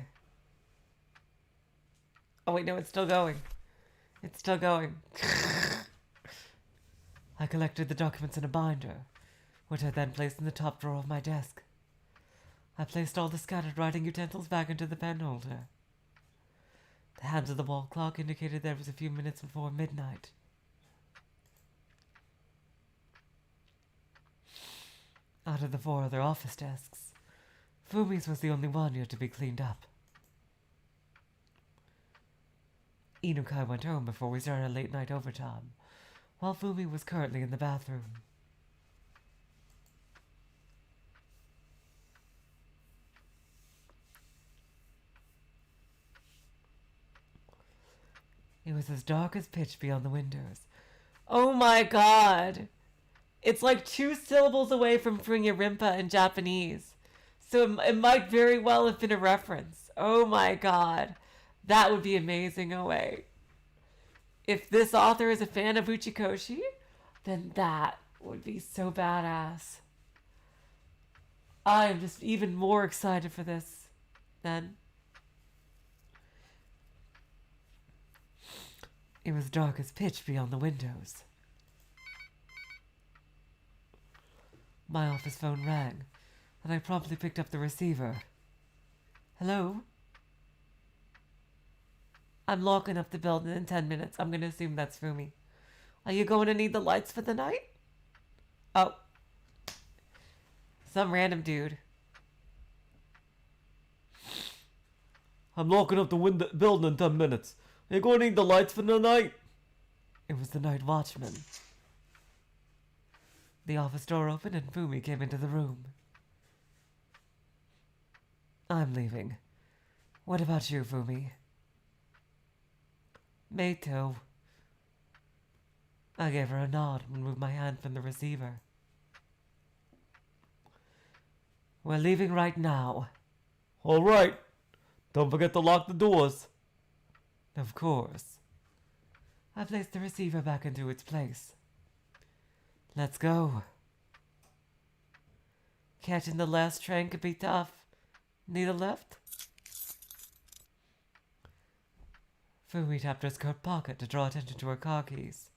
Oh, wait, no, it's still going. It's still going. I collected the documents in a binder, which I then placed in the top drawer of my desk. I placed all the scattered writing utensils back into the pen holder. The hands of the wall clock indicated there was a few minutes before midnight. Out of the 4 other office desks, Fumi's was the only one yet to be cleaned up. Inukai went home before we started late night overtime, while Fumi was currently in the bathroom. It was as dark as pitch beyond the windows. Oh my god! It's like 2 syllables away from Fringirimpa in Japanese. So it might very well have been a reference. Oh my god. That would be amazing, oh wait. If this author is a fan of Uchikoshi, then that would be so badass. I am just even more excited for this then. It was dark as pitch beyond the windows. My office phone rang, and I promptly picked up the receiver. Hello? I'm locking up the building in 10 minutes. I'm going to assume that's Fumi. Are you going to need the lights for the night? Oh. Some random dude. I'm locking up the building in 10 minutes. Are you going to need the lights for the night? It was the night watchman. The office door opened and Fumi came into the room. I'm leaving. What about you, Fumi? Me too. I gave her a nod and moved my hand from the receiver. We're leaving right now. All right. Don't forget to lock the doors. Of course. I placed the receiver back into its place. Let's go. Catching the last train could be tough. Need a lift? Fumi tapped her skirt pocket to draw attention to her car keys.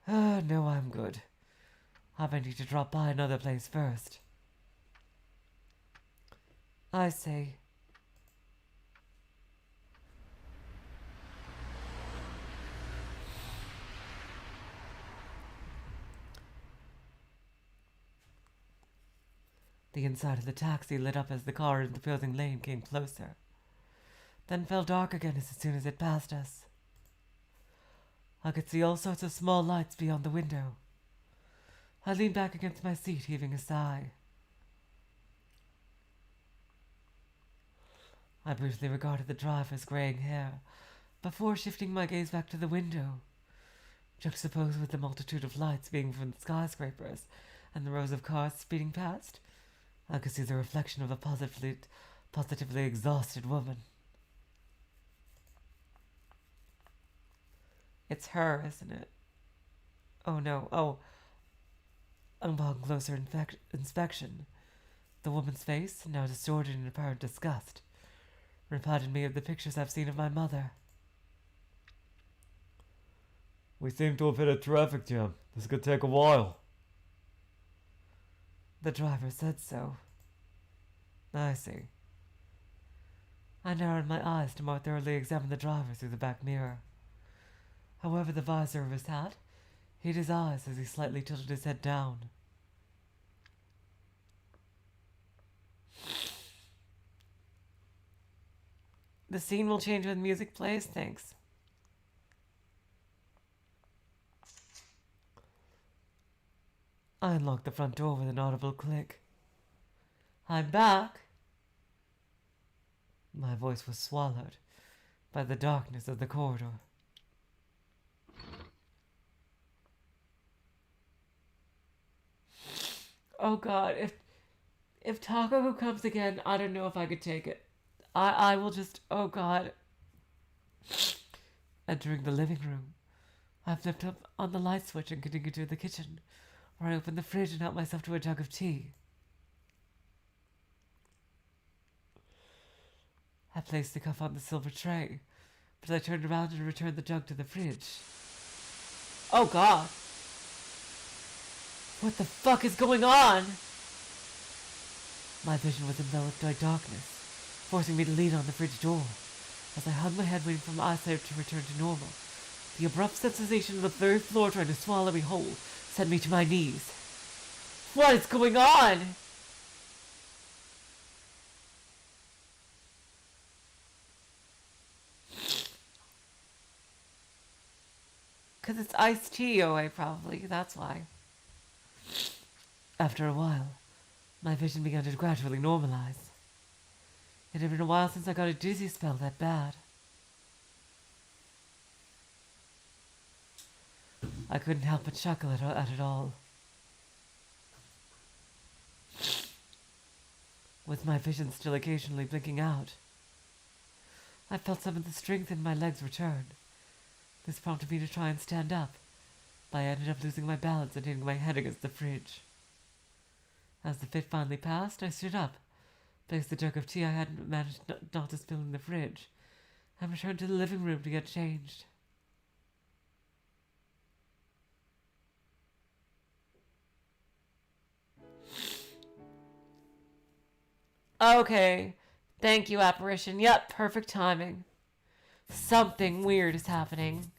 No, I'm good. I might need to drop by another place first. I see. The inside of the taxi lit up as the car in the opposing lane came closer, then fell dark again as soon as it passed us. I could see all sorts of small lights beyond the window. I leaned back against my seat, heaving a sigh. I briefly regarded the driver's graying hair before shifting my gaze back to the window, juxtaposed with the multitude of lights being from the skyscrapers and the rows of cars speeding past. I could see the reflection of a positively exhausted woman. It's her, isn't it? Oh no, oh. Upon closer inspection, the woman's face, now distorted in apparent disgust, reminded me of the pictures I've seen of my mother. We seem to have hit a traffic jam. This could take a while. The driver said so. I see. I narrowed my eyes to more thoroughly examine the driver through the back mirror. However, the visor of his hat hid his eyes as he slightly tilted his head down. The scene will change when music plays, thanks. I unlocked the front door with an audible click. I'm back. My voice was swallowed by the darkness of the corridor. Oh god, if Takako comes again, I don't know if I could take it. I will just, oh god. Entering the living room, I flipped up on the light switch and continued to the kitchen, where I opened the fridge and helped myself to a jug of tea. I placed the cup on the silver tray, but I turned around and returned the jug to the fridge. Oh God! What the fuck is going on? My vision was enveloped by darkness, forcing me to lean on the fridge door. As I hung my head waiting for my eyesight to return to normal, the abrupt sensation of the third floor trying to swallow me whole sent me to my knees. What is going on? Because it's iced tea, OA, probably. That's why. After a while, my vision began to gradually normalize. It had been a while since I got a dizzy spell that bad. I couldn't help but chuckle at it all. With my vision still occasionally blinking out, I felt some of the strength in my legs return. This prompted me to try and stand up, but I ended up losing my balance and hitting my head against the fridge. As the fit finally passed, I stood up, placed the jug of tea I hadn't managed not to spill in the fridge, and returned to the living room to get changed. Okay, thank you, apparition. Yep, perfect timing. Something weird is happening.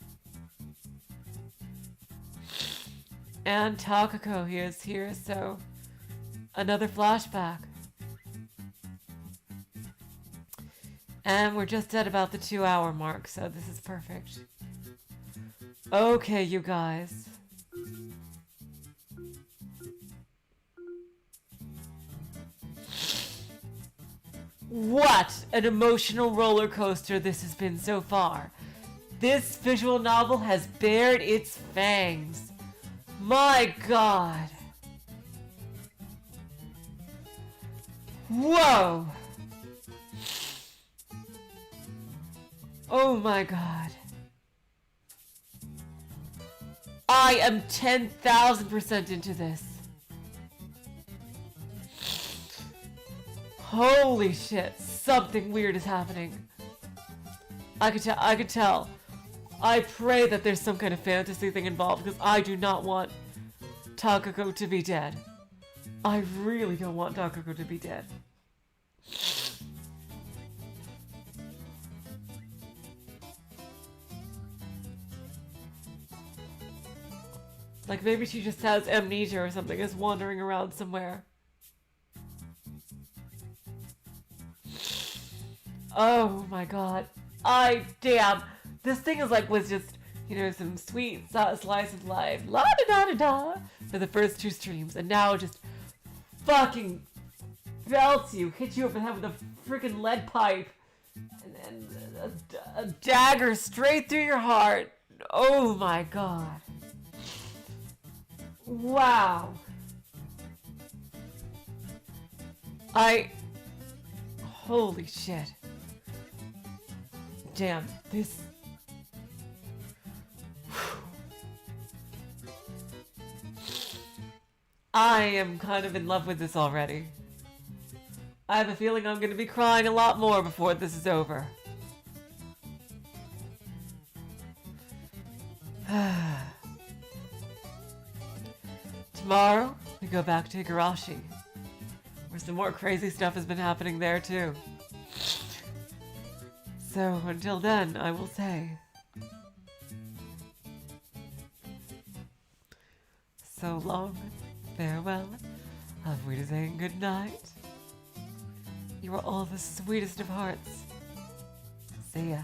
And Takako is here, so another flashback. And we're just at about the 2-hour mark, so this is perfect. Okay, you guys. What an emotional roller coaster this has been so far. This visual novel has bared its fangs. My God. Whoa. Oh my God. I am 10,000% into this. Holy shit, something weird is happening. I could tell. I pray that there's some kind of fantasy thing involved, because I do not want Takako to be dead. I really don't want Takako to be dead. Like maybe she just has amnesia or something, is wandering around somewhere. Oh my God. Damn. This thing is like, was just, you know, some sweet slice of life. La da da da da. For the first 2 streams. And now just fucking belts you. Hits you over the head with a freaking lead pipe. And a dagger straight through your heart. Oh my God. Wow. Holy shit. Damn, this... I am kind of in love with this already. I have a feeling I'm going to be crying a lot more before this is over. Tomorrow, we go back to Higurashi, where some more crazy stuff has been happening there too. So, until then, I will say... so long, farewell, auf Wiedersehen, good night. You are all the sweetest of hearts. See ya.